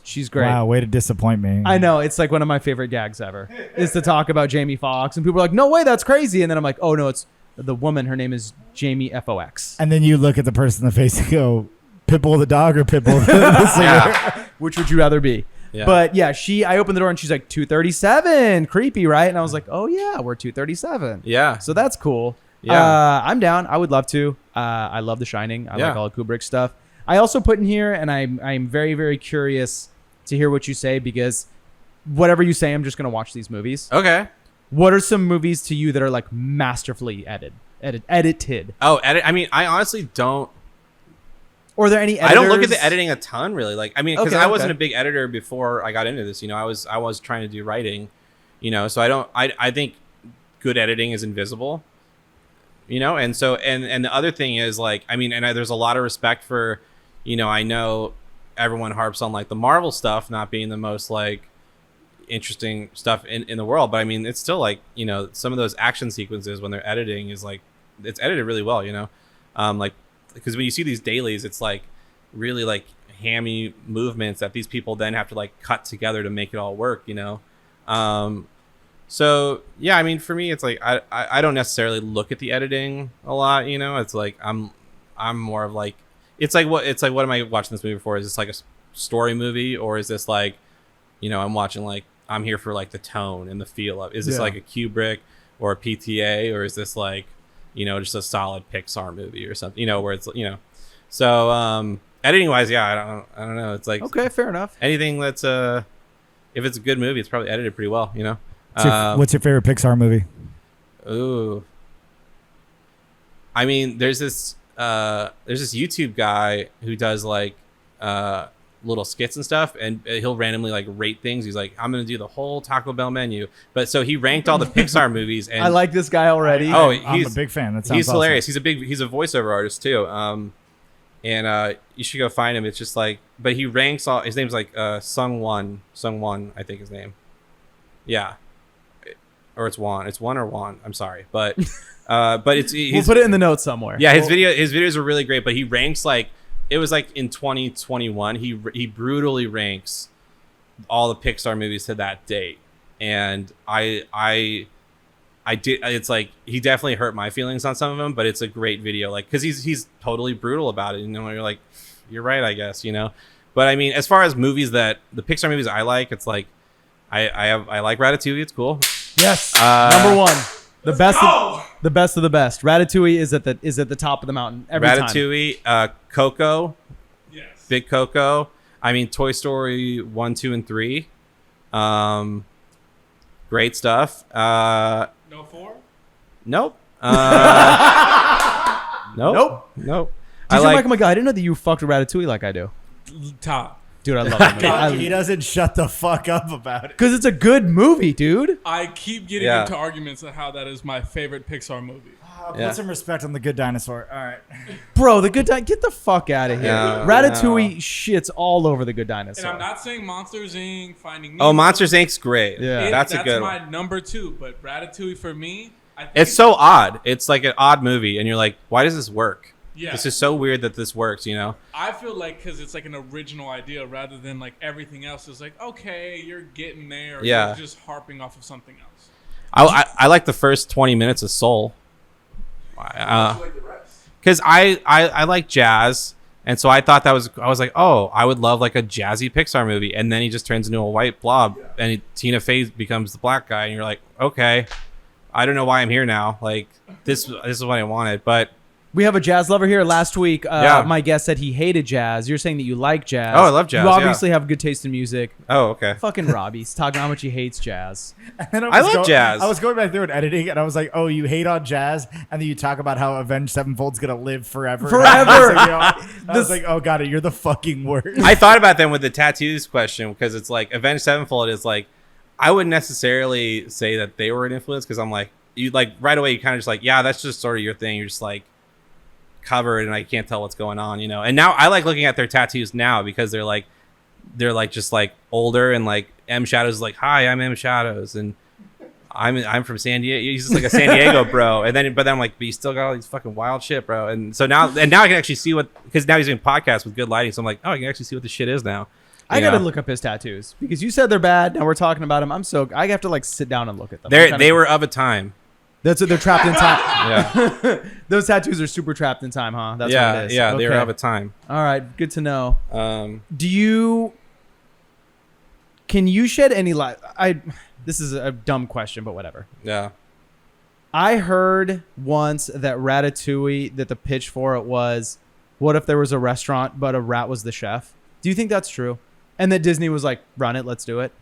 She's great. Wow, way to disappoint me. I know. It's like one of my favorite gags ever is to talk about Jamie Foxx. And people are like, no way, that's crazy. And then I'm like, oh, no, it's the woman. Her name is Jamie Fox. And then you look at the person in the face and go, Pitbull the dog or Pitbull the singer? Yeah. Which would you rather be? Yeah. But yeah, I opened the door and she's like 237, creepy, right? And I was like, oh yeah, we're 237. Yeah. So that's cool. Yeah. I'm down. I would love to. I love The Shining. I Yeah. like all of Kubrick stuff. I also put in here, and I'm very, very curious to hear what you say because whatever you say, I'm just gonna watch these movies. Okay. What are some movies to you that are like masterfully edited? Oh, edit. I mean, I honestly don't. Or are there any editors? I don't look at the editing a ton, really. Like, I mean, because Okay, I wasn't okay. a big editor before I got into this. You know, I was trying to do writing. You know, so I think good editing is invisible. You know, and so and the other thing is like, I mean, there's a lot of respect for, you know, I know everyone harps on like the Marvel stuff not being the most like interesting stuff in the world, but I mean, it's still like, you know, some of those action sequences when they're editing is like, it's edited really well, you know, like, because when you see these dailies, it's like really like hammy movements that these people then have to like cut together to make it all work, you know. So yeah, I mean, for me, it's like I don't necessarily look at the editing a lot, you know. It's like I'm more of like, it's like what am I watching this movie for? Is this like a story movie, or is this like, you know, I'm watching like, I'm here for like the tone and the feel of, is this like a Kubrick or a PTA, or is this like, you know, just a solid Pixar movie or something, you know, where it's, you know. So editing wise, yeah, I don't know. It's like, Okay, fair enough. anything that's if it's a good movie, it's probably edited pretty well, you know. What's your favorite Pixar movie? Ooh. I mean, there's this YouTube guy who does like little skits and stuff, and he'll randomly like rate things. He's like, I'm gonna do the whole Taco Bell menu, but so he ranked all the Pixar movies. And I like this guy already. Oh, I'm a big fan. That sounds he's awesome. hilarious. He's a voiceover artist too. And you should go find him. It's just like, but he ranks all. His name's like Sung Won, I think his name. Yeah, or it's Juan. It's Juan or Juan. I'm sorry, but it's We'll put it in the notes somewhere. yeah. His videos are really great, but he ranks like, it was like in 2021. He brutally ranks all the Pixar movies to that date, and I did. It's like, he definitely hurt my feelings on some of them, but it's a great video. Like, because he's totally brutal about it. You know, you're like, you're right, I guess. You know, but I mean, as far as movies the Pixar movies I like, it's like I like Ratatouille. It's cool. Yes. Number one. The best of the best. Ratatouille is at the top of the mountain every time. Ratatouille, Coco, Yes. Big Coco. I mean, Toy Story 1, 2, and 3. Great stuff. No 4? Nope. Nope. Nope. DJ Michael McGill, I didn't know that you fucked with Ratatouille like I do. Top. Dude, I love that movie. He doesn't shut the fuck up about it. Because it's a good movie, dude. I keep getting Yeah. into arguments on how that is my favorite Pixar movie. Yeah. Put some respect on The Good Dinosaur. All right. Bro, The Good Dinosaur, get the fuck out of here. No, Ratatouille shits all over The Good Dinosaur. And I'm not saying Monsters Inc., Finding Nemo. Oh, Monsters Inc.'s great. Yeah. That's a good my one. number 2, but Ratatouille for me, I think It's so odd. It's like an odd movie, and you're like, why does this work? Yeah. This is so weird that this works, you know? I feel like because it's like an original idea rather than like everything else is like, okay, you're getting there. Or Yeah. You're just harping off of something else. I like the first 20 minutes of Soul. Like the rest. Because I like jazz, and so I thought I was like, oh, I would love like a jazzy Pixar movie, and then he just turns into a white blob, and Tina Fey becomes the black guy, and you're like, okay, I don't know why I'm here now. Like this is what I wanted, but We have a jazz lover here. Last week, Yeah. my guest said he hated jazz. You're saying that you like jazz. Oh, I love jazz, You obviously have good taste in music. Oh, okay. Fucking Robbie's talking about how much he hates jazz. And then I love jazz. I was going back through and editing, and I was like, "Oh, you hate on jazz," and then you talk about how Avenged Sevenfold's gonna live forever. Forever. I was like, "Oh god, you're the fucking worst." I thought about them with the tattoos question because it's like Avenged Sevenfold is like, I wouldn't necessarily say that they were an influence because I'm like, you like right away you kind of just like, yeah, that's just sort of your thing. You're just like covered and I can't tell what's going on, you know. And now I like looking at their tattoos now because they're like just like older and like M Shadows is like, hi, I'm M Shadows and I'm from San Diego. He's just like a San Diego bro. And then I'm like, but you still got all these fucking wild shit, bro. And so now I can actually see what, because now he's doing podcasts with good lighting. So I'm like, oh, I can actually see what the shit is now. I gotta look up his tattoos because you said they're bad. Now we're talking about them. I have to like sit down and look at them. They were of a time. That's it. They're trapped in time. Yeah. Those tattoos are super trapped in time, huh? That's yeah, what it is. yeah, they were Okay. of a time. All right, good to know. Um, Can you shed any light? This is a dumb question, but whatever. yeah. I heard once that Ratatouille, that the pitch for it was, what if there was a restaurant but a rat was the chef? Do you think that's true? And that Disney was like, run it, let's do it.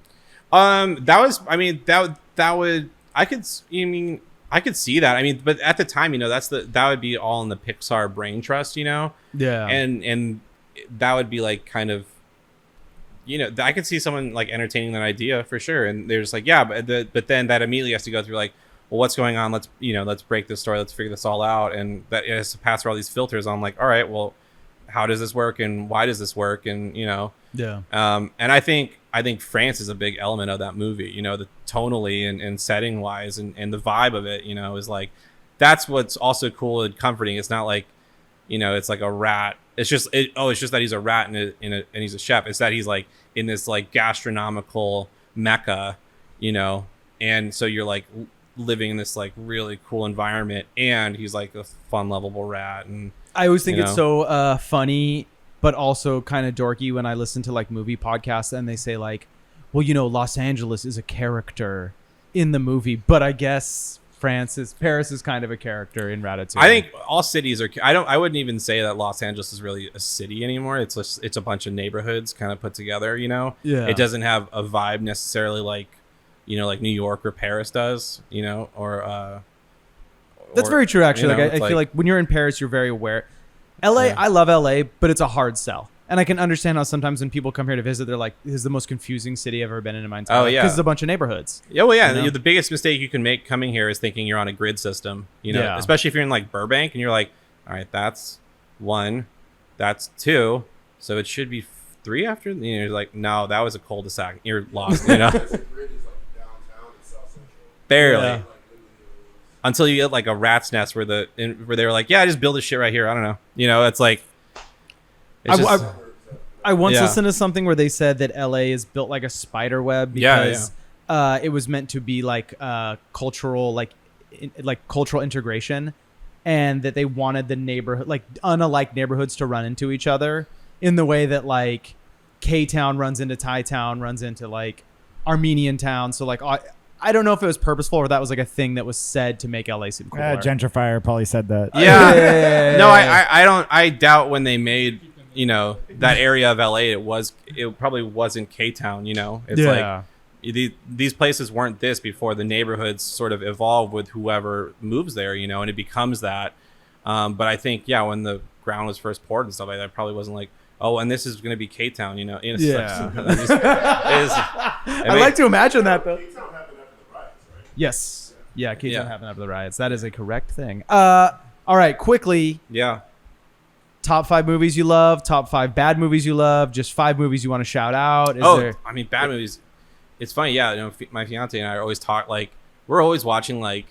That was, I mean, that would, I could see that. I mean, but at the time, you know, that would be all in the Pixar brain trust, you know? Yeah. And that would be like kind of, you know, I could see someone like entertaining that idea for sure. And they're just like, yeah, but then that immediately has to go through like, well, what's going on? Let's break this story. Let's figure this all out. And that it has to pass through all these filters on like, all right, well, how does this work? And why does this work? And, you know, yeah. and I think France is a big element of that movie, you know, the tonally and setting wise and the vibe of it, you know, is like, that's what's also cool and comforting. It's not like, you know, it's like a rat. It's just that he's a rat and he's a chef. It's that he's like in this like gastronomical mecca, you know, and so you're like living in this like really cool environment, and he's like a fun, lovable rat. And I always think you it's know. so funny, but also kind of dorky when I listen to like movie podcasts and they say like, well, you know, Los Angeles is a character in the movie, but I guess Paris is kind of a character in Ratatouille. I think all cities are. I wouldn't even say that Los Angeles is really a city anymore. It's a bunch of neighborhoods kind of put together. You know, Yeah. It doesn't have a vibe necessarily like, you know, like New York or Paris does. You know, That's very true, actually. you know, like I feel like when you're in Paris, you're very aware. LA, Yeah. I love LA, but it's a hard sell. And I can understand how sometimes when people come here to visit, they're like, this is the most confusing city I've ever been in my entire life. Oh, yeah. Because it's a bunch of neighborhoods. Yeah, well, yeah. You know? The biggest mistake you can make coming here is thinking you're on a grid system. You know, Yeah. especially if you're in like Burbank and you're like, all right, that's 1, that's 2, so it should be 3 after. You know, you're like, no, that was a cul-de-sac. You're lost. You know, The grid is like downtown and South Central. barely. Yeah. Like literally Until you get like a rat's nest where they were like, yeah, just build this shit right here. I don't know. You know, it's like, it's just, I once Yeah. listened to something where they said that LA is built like a spider web because it was meant to be like cultural, like cultural integration, and that they wanted the neighborhood, like unalike neighborhoods, to run into each other in the way that like K-Town runs into Thai Town, runs into like Armenian Town. So like I don't know if it was purposeful or that was like a thing that was said to make LA seem cooler. Gentrifier probably said that. yeah. No, I doubt when they made, you know, that area of LA, it probably wasn't K-Town, you know. It's Yeah. like these places weren't this before the neighborhoods sort of evolve with whoever moves there, you know, and it becomes that. But I think, yeah, when the ground was first poured and stuff like that, it probably wasn't like, oh, and this is going to be K-Town, you know. It's Yeah. I I like to imagine that though. K-Town happened after the riots, right? Yes. Yeah, K-Town Yeah. happened after the riots. That is a correct thing. All right, quickly, Yeah. top 5 movies you love, top 5 bad movies you love, just 5 movies you want to shout out. I mean, bad movies. It's funny, yeah. You know, my fiance and I always talk like we're always watching like.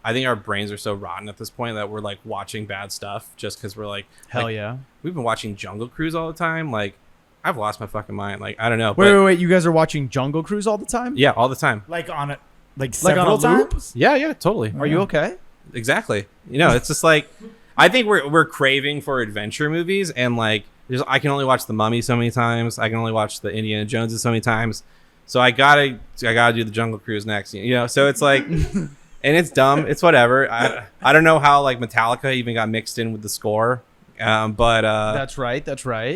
I think our brains are so rotten at this point that we're like watching bad stuff just because we're like, Hell like, yeah. we've been watching Jungle Cruise all the time. Like, I've lost my fucking mind. Like, I don't know. Wait. You guys are watching Jungle Cruise all the time? Yeah, all the time. Like on it, like Like on a several loop? times. Yeah, totally. Are you okay? Exactly. You know, it's just like I think we're craving for adventure movies, and like I can only watch The Mummy so many times. I can only watch the Indiana Joneses so many times. So I gotta do the Jungle Cruise next. You know, so it's like and it's dumb. It's whatever. I don't know how like Metallica even got mixed in with the score, but That's right.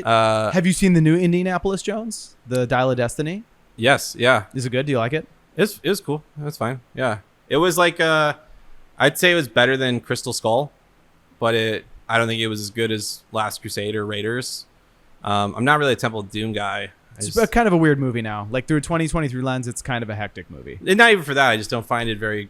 Have you seen the new Indianapolis Jones, the Dial of Destiny? yes, yeah, Is it good? Do you like it? it was cool. That's fine. Yeah, it was like I'd say it was better than Crystal Skull, but I don't think it was as good as Last Crusade or Raiders. I'm not really a Temple of Doom guy. It's kind of a weird movie now. Like through a 2023 lens, it's kind of a hectic movie. And not even for that. I just don't find it very.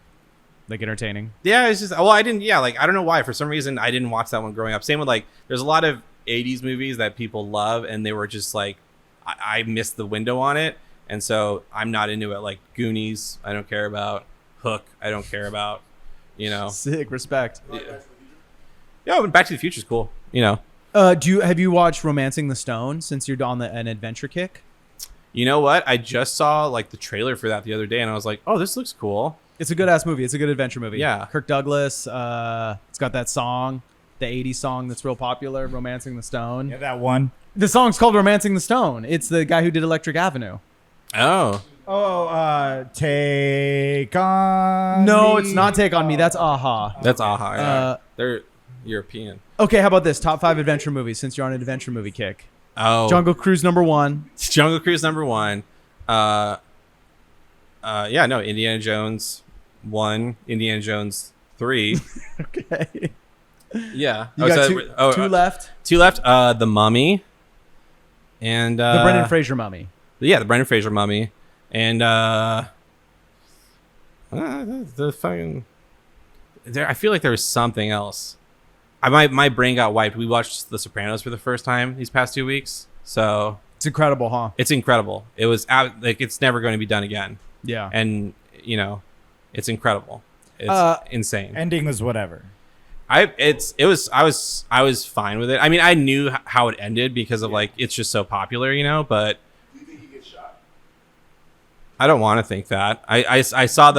Like entertaining. Yeah, it's just I didn't. Yeah, like I don't know why. For some reason, I didn't watch that one growing up. Same with like, there's a lot of '80s movies that people love, and they were just like, I missed the window on it, and so I'm not into it. Like Goonies, I don't care about. Hook, I don't care about. You know. Sick respect. Yeah, but Back to the Future is cool. You know. Have you watched Romancing the Stone since you're on an adventure kick? You know what? I just saw like the trailer for that the other day, and I was like, oh, this looks cool. It's a good ass movie. It's a good adventure movie. Yeah. Kirk Douglas. It's got that song, the '80s song that's real popular, "Romancing the Stone." Yeah, that one. The song's called "Romancing the Stone." It's the guy who did Electric Avenue. Oh. Take on. No, Me. it's not Take on Me. That's Aha. That's Aha. Yeah. Uh, They're European. Okay, how about this? Top 5 adventure movies since you're on an adventure movie kick. Oh. Jungle Cruise #1. Jungle Cruise #1. Yeah, no, Indiana Jones 1, Indiana Jones 3. Okay. Yeah. You got two left. 2 left. The Mummy. And The Brendan Fraser Mummy. Yeah, the Brendan Fraser Mummy. And the fucking I feel like there was something else. My brain got wiped. We watched The Sopranos for the first time these past 2 weeks. So It's incredible, huh? it's incredible. It was like it's never going to be done again. Yeah. And you know, it's incredible. It's insane. Ending was whatever. I was fine with it. I mean, I knew how it ended because of like it's just so popular, you know. But Do you think he gets shot? I don't want to think that. I saw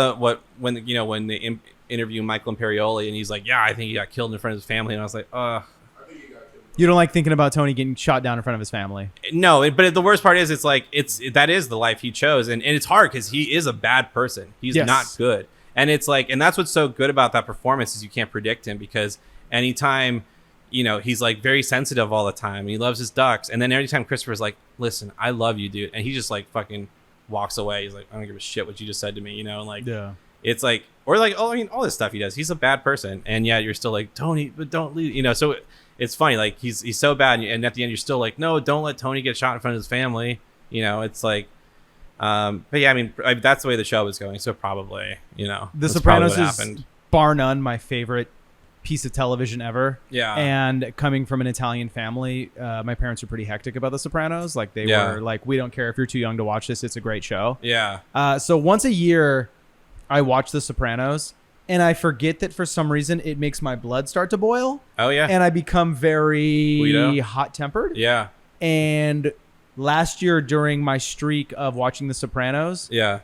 when they interview Michael Imperioli and he's like, yeah, I think he got killed in front of his family, and I was like, I think he got killed. You don't like thinking about Tony getting shot down in front of his family. no. But the worst part is it's like that is the life he chose, and it's hard because he is a bad person. He's Yes. not good, and it's like, and that's what's so good about that performance is you can't predict him because anytime, you know, he's like very sensitive all the time. He loves his ducks, and then every time Christopher's like, listen, I love you, dude, and he just like fucking walks away. He's like, I don't give a shit what you just said to me, you know, and like Yeah. it's like, or like, oh, I mean, all this stuff he does. He's a bad person, and yeah, you're still like, Tony, but don't leave, you know. So it's funny, like he's so bad, and at the end you're still like, no, don't let Tony get shot in front of his family, you know. It's like, but yeah, I mean, that's the way the show was going, so probably, you know, The that's Sopranos probably what is happened. bar none my favorite piece of television ever. Yeah. And coming from an Italian family, my parents were pretty hectic about The Sopranos. Like they Yeah. were like, we don't care if you're too young to watch this. It's a great show. Yeah. So once a year, I watch The Sopranos, and I forget that for some reason it makes my blood start to boil, Oh yeah. and I become very Guido? hot-tempered. Yeah. And last year, during my streak of watching The Sopranos, Yeah.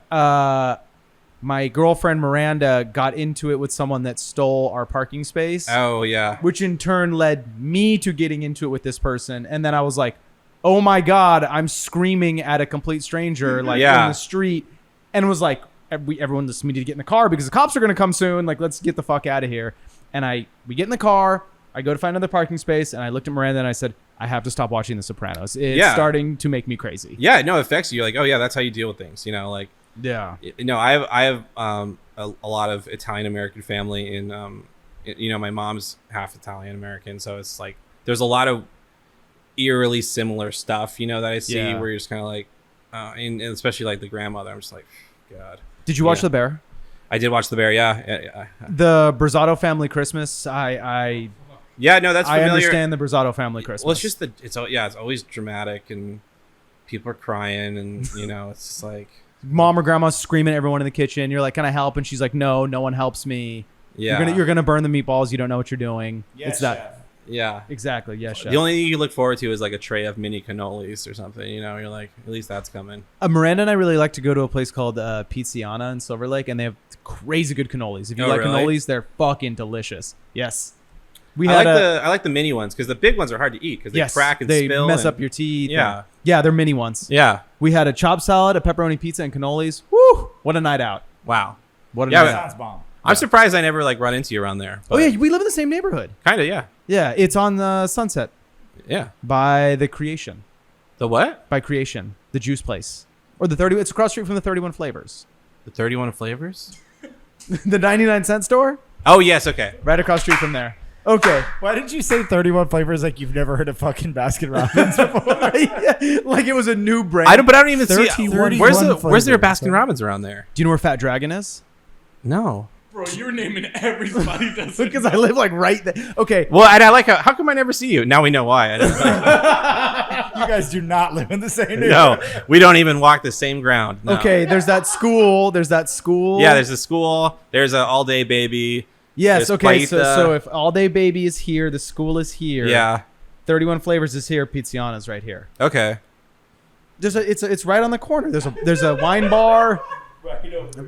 my girlfriend Miranda got into it with someone that stole our parking space, Oh yeah. which in turn led me to getting into it with this person. And then I was like, oh my God, I'm screaming at a complete stranger like Yeah. in the street, and was like, everyone just needed to get in the car because the cops are going to come soon. Like, let's get the fuck out of here. And we get in the car, I go to find another parking space, and I looked at Miranda and I said, I have to stop watching The Sopranos. It's Yeah. starting to make me crazy. Yeah. No, it affects you. You're like, oh yeah, that's how you deal with things. You know, like, Yeah. you know, I have a lot of Italian American family, and you know, my mom's half Italian American, so it's like there's a lot of eerily similar stuff, you know, that I see Yeah. where you're just kind of like, and especially like the grandmother, I'm just like, God. Did you watch Yeah. The Bear? I did watch The Bear, yeah. The Brasato family Christmas. I Yeah, no, that's familiar. understand the Brasato family Christmas. Well, it's just it's always dramatic, and people are crying, and you know, it's just like, mom or grandma screaming at everyone in the kitchen. You're like, can I help? And she's like, no one helps me. yeah, You're gonna burn the meatballs. You don't know what you're doing. Yes, it's that chef. yeah. exactly. Yes, chef. The only thing you look forward to is like a tray of mini cannolis or something. You know, you're like, at least that's coming. Miranda and I really like to go to a place called Pizziana in Silver Lake, and they have crazy good cannolis. If you Oh, like really? cannolis, they're fucking delicious. Yes. I like the mini ones because the big ones are hard to eat because they yes, crack and they spill. mess and- up your teeth. Yeah. and- yeah, they're mini ones. Yeah. We had a chopped salad, a pepperoni pizza, and cannolis. Woo! What a night out. Wow. What a Yeah, night but- out. Sounds bomb. I'm surprised I never like run into you around there. Oh yeah, we live in the same neighborhood. Kind of, yeah. Yeah, it's on the Sunset Yeah. by the Creation. The what? By Creation, the juice place. Or the 30. It's across the street from the 31 Flavors. The 31 flavors? The 99-cent store? Oh, yes. Okay. Right across the street from there. Okay. Why did you say 31 flavors like you've never heard of fucking Baskin Robbins before? Yeah, like it was a new brand. I don't even see. 31 Where's there a flavors, Baskin Robbins around there? Do you know where Fat Dragon is? No. Bro, you're naming everybody that's Because I live like right there. Okay. Well, and I like how come I never see you? Now we know why. You guys do not live in the same neighborhood. No, we don't even walk the same ground. No. Okay, there's that school. Yeah, there's a school. There's an all day baby. Yes, there's okay. So Paita. if All Day Baby is here, the school is here. Yeah. 31 Flavors is here, Pizziana's right here. Okay. It's right on the corner. There's a wine bar.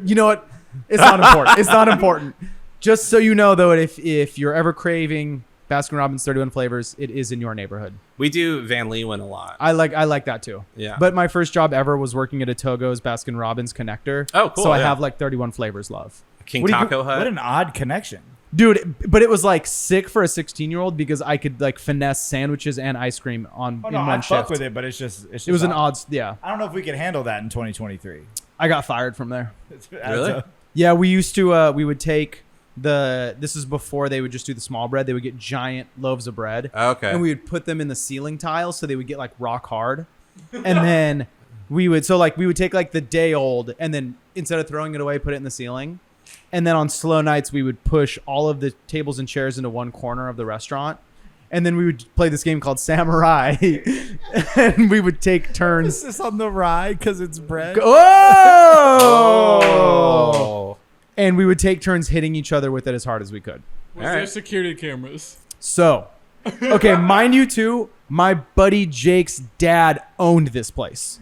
You know what? It's not important. It's not important. Just so you know, though, if you're ever craving Baskin Robbins 31 Flavors, it is in your neighborhood. We do Van Leeuwen a lot. I like that too. Yeah. But my first job ever was working at a Togo's Baskin Robbins connector. Oh, cool, So I yeah. have like 31 Flavors love. King What do you- Taco Hut. What an odd connection. Dude, but it was like sick for a 16-year-old because I could like finesse sandwiches and ice cream in Oh no, one I fuck shift. with it, but it's just It was an odd, yeah. I don't know if we could handle that in 2023. I got fired from there. Really? Yeah, we used to. We would take this is before they would just do the small bread. They would get giant loaves of bread, Okay. and we would put them in the ceiling tiles so they would get like rock hard, and then we would take like the day old, and then instead of throwing it away, put it in the ceiling, and then on slow nights we would push all of the tables and chairs into one corner of the restaurant. And then we would play this game called Samurai, and we would take turns. Is this on the rye because it's bread? Oh! And we would take turns hitting each other with it as hard as we could. Was All there right. security cameras? So, okay, mind you too, my buddy Jake's dad owned this place.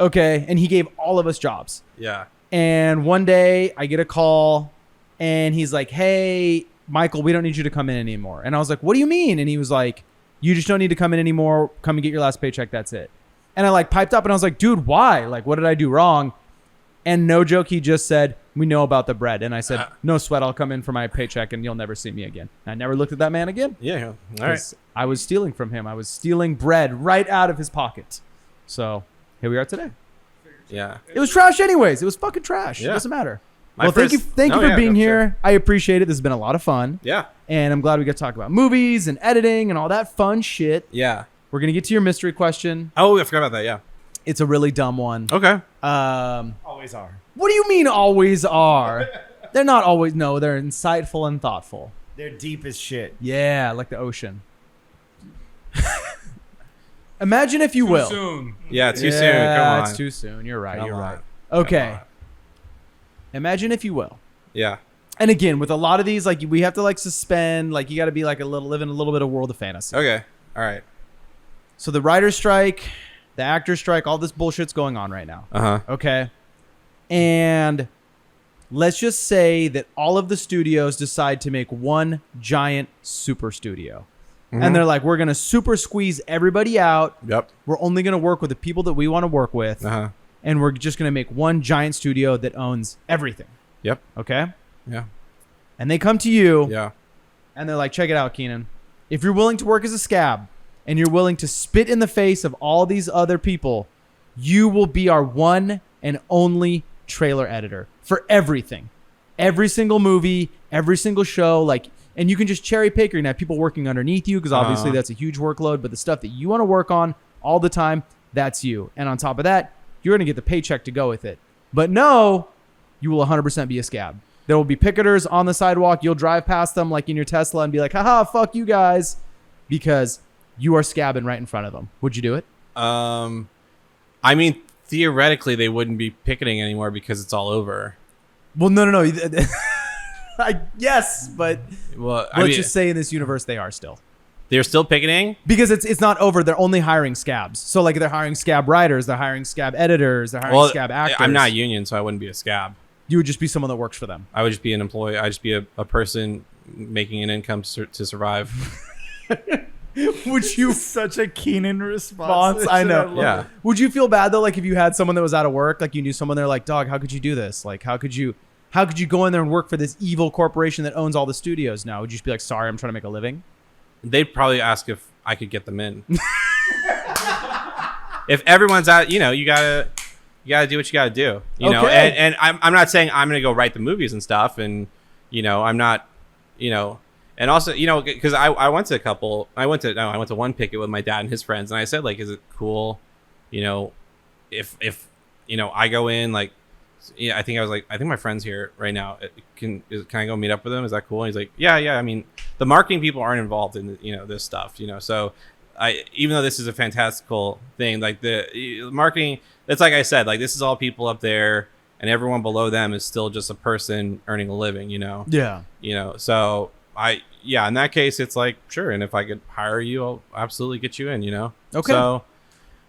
Okay, and he gave all of us jobs. Yeah. And one day I get a call and he's like, "Hey, Michael, we don't need you to come in anymore." And I was like, "What do you mean?" And he was like, "You just don't need to come in anymore. Come and get your last paycheck. That's it." And I like piped up and I was like, "Dude, why? Like, what did I do wrong?" And no joke, he just said, "We know about the bread." And I said, "No sweat. I'll come in for my paycheck and you'll never see me again." And I never looked at that man again. Yeah. All right. 'Cause I was stealing from him. I was stealing bread right out of his pocket. So here we are today. Yeah. It was trash anyways. It was fucking trash. Yeah. It doesn't matter. My Well, thank you first- for Oh, yeah, being no, here. sure. I appreciate it. This has been a lot of fun. Yeah. And I'm glad we got to talk about movies and editing and all that fun shit. Yeah. We're going to get to your mystery question. Oh, I forgot about that. Yeah. It's a really dumb one. Okay. Always are. What do you mean always are? They're not always. No, they're insightful and thoughtful. They're deep as shit. Yeah, like the ocean. Imagine if you Too will. soon. Yeah. Too soon. Yeah, Come on. It's too soon. You're right. Come You're on. right. Come Okay. on. Imagine if you will. Yeah. And again, with a lot of these, like we have to like suspend, like you got to be like live in a little bit of world of fantasy. Okay. All right. So the writer's strike, the actor's strike, all this bullshit's going on right now. Uh-huh. Okay. And let's just say that all of the studios decide to make one giant super studio. And they're like, we're going to super squeeze everybody out. Yep. We're only going to work with the people that we want to work with. Uh-huh. And we're just going to make one giant studio that owns everything. Yep. Okay. Yeah. And they come to you Yeah. and they're like, check it out, Keenan. If you're willing to work as a scab and you're willing to spit in the face of all these other people, you will be our one and only trailer editor for everything. Every single movie, every single show, like, and you can just cherry pick. You're going to have people working underneath you because obviously that's a huge workload. But the stuff that you want to work on all the time, that's you. And on top of that, you're going to get the paycheck to go with it. But no, you will 100% be a scab. There will be picketers on the sidewalk. You'll drive past them like in your Tesla and be like, haha, fuck you guys. Because you are scabbing right in front of them. Would you do it? I mean, theoretically, they wouldn't be picketing anymore because it's all over. Well, no. Yes, but Well, I let's mean, just say in this universe they are still. they're still picketing. Because it's not over. They're only hiring scabs. So like they're hiring scab writers, they're hiring scab editors, they're hiring scab actors. I'm not union, so I wouldn't be a scab. You would just be someone that works for them. I would just be an employee. I'd just be a person making an income to survive. Would you Such a Keenan response. I know. Yeah. Would you feel bad though, like if you had someone that was out of work, like you knew someone, they're like, dog, how could you do this? Like, how could you How could you go in there and work for this evil corporation that owns all the studios now? Would you just be like, sorry, I'm trying to make a living? They'd probably ask if I could get them in. If everyone's out, you gotta do what you gotta do, Okay. and I'm not saying I'm gonna go write the movies and stuff, and I'm not, and also, because I went to I went to one picket with my dad and his friends, and I said, like, is it cool, if I go in, like, I think my friend's here right now. Can I go meet up with him? Is that cool? And he's like, yeah. I mean, the marketing people aren't involved in this stuff, so even though this is a fantastical thing, like the marketing, it's like I said, like, this is all people up there, and everyone below them is still just a person earning a living, Yeah. So in that case, it's like, sure. And if I could hire you, I'll absolutely get you in, Okay. So,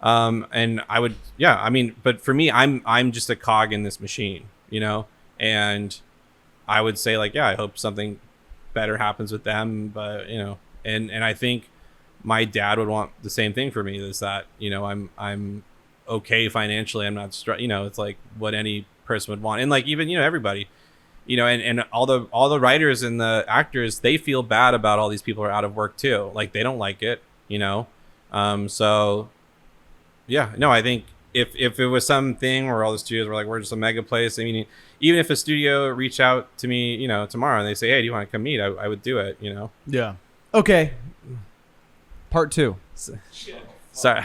and I would, I mean, but for me, I'm just a cog in this machine, and I would say, like, I hope something better happens with them, but, and I think my dad would want the same thing for me, is that, I'm okay financially. I'm not it's like what any person would want. And like, even, everybody, and all the writers and the actors, they feel bad about all these people are out of work too. Like, they don't like it, so yeah, no, I think if it was something where all the studios were like, we're just a mega place. I mean, even if a studio reached out to me, tomorrow, and they say, hey, do you want to come meet? I would do it, Yeah. Okay. Part 2. Sorry,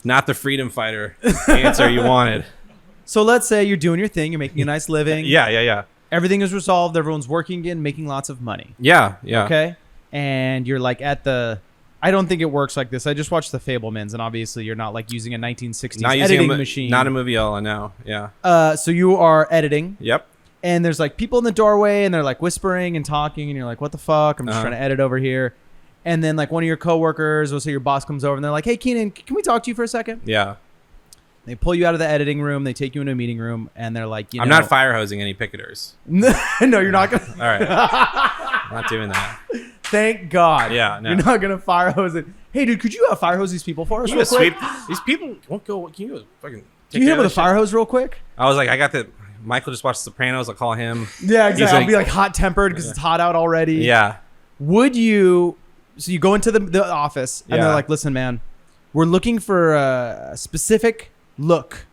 not the freedom fighter answer you wanted. So let's say you're doing your thing. You're making a nice living. Yeah. Everything is resolved. Everyone's working again, making lots of money. Yeah. Okay. And you're like I don't think it works like this. I just watched The Fablemans, and obviously you're not like using a 1960s Not using editing machine. Not a movie, no. Yeah. So you are editing. Yep. And there's like people in the doorway, and they're like whispering and talking, and you're like, what the fuck? I'm just trying to edit over here. And then like one of your coworkers, let's say your boss, comes over and they're like, hey, Keenan, can we talk to you for a second? Yeah. They pull you out of the editing room. They take you into a meeting room, and they're like, I'm not fire hosing any picketers. No, you're not going to. All right. I'm not doing that. Thank God. Yeah, no. You're not going to fire hose it. Hey, dude, could you fire hose these people for us You real go quick? sweep. These people won't go. Can you go fucking Can you hit him with a fire hose real quick? I was like, I got the. Michael just watched Sopranos. I'll call him. Yeah, exactly. He's I'll like- be like hot-tempered because it's hot out already. Yeah. Would you... So you go into the office, and Yeah. they're like, listen, man, we're looking for a specific look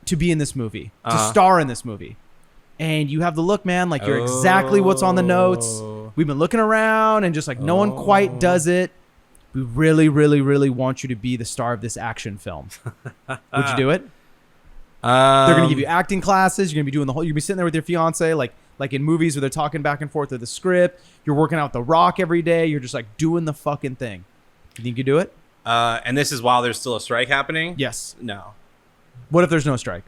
to be in this movie, to star in this movie. And you have the look, man, like you're exactly what's on the notes. We've been looking around, and just like no one quite does it. We really, really, really want you to be the star of this action film. Would you do it? They're going to give you acting classes. You're going to be doing the whole... You're going to be sitting there with your fiance, like in movies where they're talking back and forth of the script. You're working out The Rock every day. You're just like doing the fucking thing. You think you could do it? And this is while there's still a strike happening? Yes. No. What if there's no strike?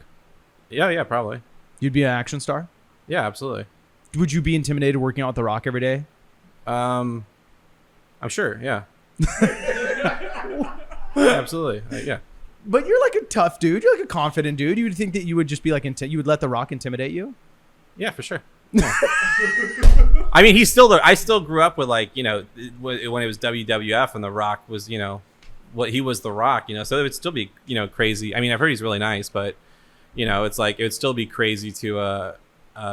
Yeah, probably. You'd be an action star? Yeah, absolutely. Would you be intimidated working out with The Rock every day? I'm sure, yeah. Absolutely. Yeah. But you're like a tough dude. You're like a confident dude. You would think that you would just be like... you would let The Rock intimidate you? Yeah, for sure. Yeah. I mean, I still grew up with, like, when it was WWF and The Rock was, what he was The Rock, so it would still be, crazy. I mean, I've heard he's really nice, but, it's like, it would still be crazy to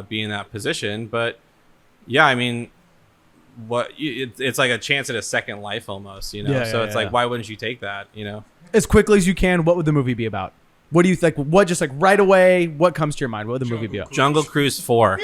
be in that position. But yeah, I mean, it's like a chance at a second life almost, Yeah, so it's like, yeah. why wouldn't you take that, As quickly as you can, what would the movie be about? What do you think? What, just like right away, what comes to your mind? What would the movie be about? Jungle Cruise 4.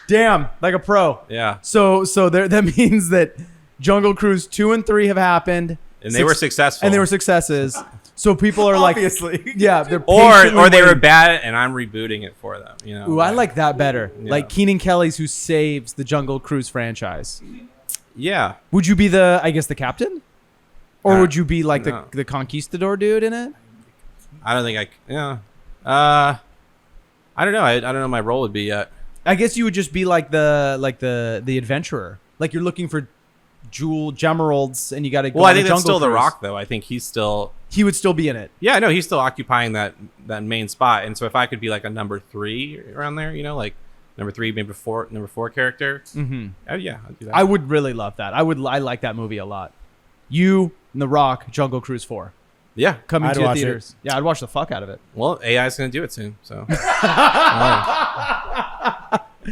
Damn, like a pro. Yeah. So that means that Jungle Cruise 2 and 3 have happened. And they were successful. And they were successes. So people are Obviously. like, yeah, they're or patiently they were waiting. bad and I'm rebooting it for them, Ooh, I like that better. Yeah. Like Keenan Kelly's who saves the Jungle Cruise franchise. Yeah. Would you be the captain? Or would you be like no. the conquistador dude in it? I don't think I don't know. I don't know what my role would be yet. I guess you would just be like the adventurer. Like you're looking for gemeralds and you got to go Well, on I think a that's Jungle still The Cruise. Rock, though. I think he would still be in it. Yeah, no, he's still occupying that main spot. And so if I could be like a number 3 around there, like number 3, maybe number 4 character. Mm-hmm. Yeah, I'd do that. I would really love that. I like that movie a lot. You and The Rock, Jungle Cruise 4. Yeah. coming I'd to watch theaters. Yeah, I'd watch the fuck out of it. Well, AI is going to do it soon, so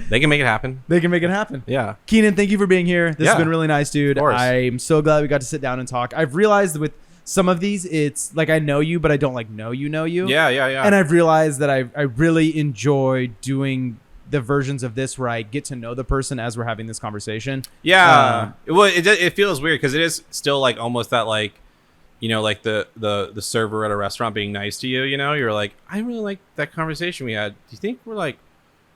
they can make it happen. They can make it happen. Yeah. Keenan, thank you for being here. This has Yeah. been really nice, dude. Of course. I'm so glad we got to sit down and talk. I've realized that with some of these, it's like I know you, but I don't like know you. Yeah, yeah, yeah. And I've realized that I really enjoy doing the versions of this where I get to know the person as we're having this conversation. Yeah. Well, it feels weird because it is still like almost that like, you know, like the server at a restaurant being nice to you. You know, you're like, I really like that conversation we had. Do you think we're like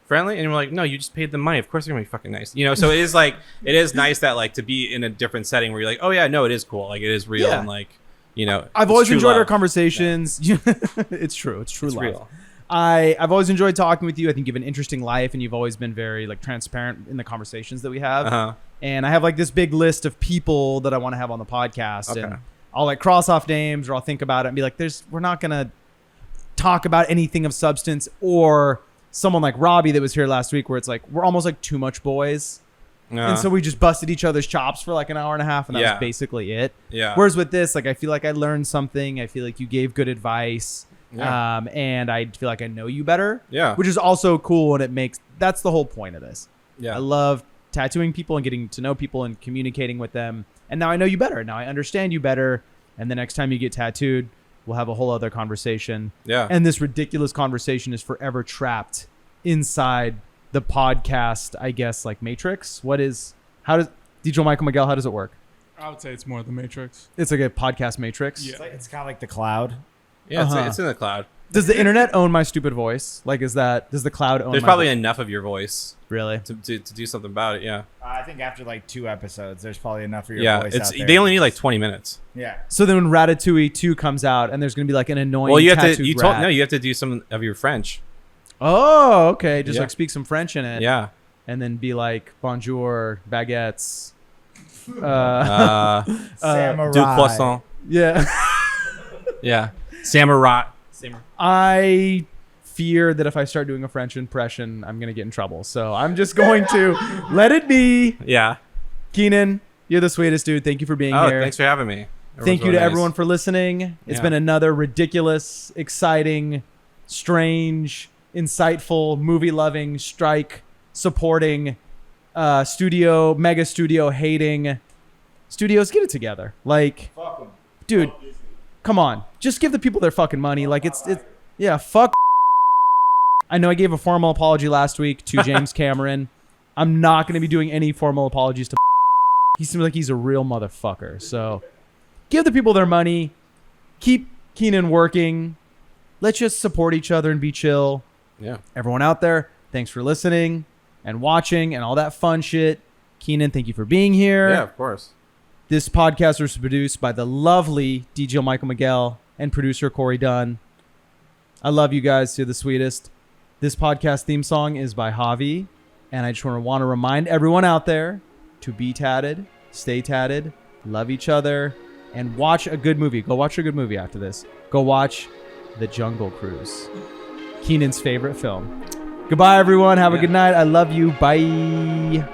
friendly? And we're like, no, you just paid them money. Of course they're gonna be fucking nice. You know, so it is like it is nice that like to be in a different setting where you're like, oh yeah, no, it is cool. Like it is real Yeah. and like, you know, I've it's always true enjoyed our love. conversations. It's true. It's true It's love. real. I've always enjoyed talking with you. I think you have an interesting life, and you've always been very like transparent in the conversations that we have. Uh-huh. And I have like this big list of people that I want to have on the podcast, Okay. and I'll like cross off names, or I'll think about it and be like, we're not gonna talk about anything of substance, or someone like Robbie that was here last week, where it's like we're almost like too much boys, and so we just busted each other's chops for like an hour and a half, and that Yeah. was basically it. Yeah. Whereas with this, like I feel like I learned something. I feel like you gave good advice. Yeah. And I feel like I know you better. Yeah. Which is also cool, and that's the whole point of this. Yeah. I love tattooing people and getting to know people and communicating with them. And now I know you better. Now I understand you better. And the next time you get tattooed, we'll have a whole other conversation. Yeah. And this ridiculous conversation is forever trapped inside the podcast, I guess, like Matrix. How does DJ Michael Miguel, how does it work? I would say it's more the Matrix. It's like a podcast Matrix. Yeah. It's kind of like the cloud. Yeah, Uh-huh. it's in the cloud. Does the internet own my stupid voice? Like, does the cloud own There's my probably voice? enough of your voice Really? to do something about it. Yeah. I think after like 2 episodes, there's probably enough of your Yeah. voice It's out there. they only need like 20 minutes. Yeah. So then when Ratatouille 2 comes out and there's going to be like an annoying Well, you have to. tattooed You told rat. no. You have to do some of your French. Oh, okay. Just Yeah. like speak some French in it. Yeah. And then be like, bonjour, baguettes. Samurai. Du croissant. Yeah. Yeah. Samurai. I fear that if I start doing a French impression, I'm going to get in trouble. So I'm just going to let it be. Yeah. Keenan, you're the sweetest dude. Thank you for being Oh, here. thanks for having me. Thank you to everyone for listening. It's Yeah. been another ridiculous, exciting, strange, insightful, movie-loving, strike supporting, mega studio hating. Studios, get it together. Like, dude, come on. Just give the people their fucking money. Like, yeah, fuck. I know I gave a formal apology last week to James Cameron. I'm not going to be doing any formal apologies to. He seems like he's a real motherfucker. So give the people their money. Keep Keenan working. Let's just support each other and be chill. Yeah. Everyone out there, thanks for listening and watching and all that fun shit. Keenan, thank you for being here. Yeah, of course. This podcast was produced by the lovely DJ Michael Miguel and producer Corey Dunn. I love you guys. You're the sweetest. This podcast theme song is by Javi. And I just want to remind everyone out there to be tatted, stay tatted, love each other, and watch a good movie. Go watch a good movie after this. Go watch The Jungle Cruise, Keenan's favorite film. Goodbye, everyone. Have a good night. I love you. Bye.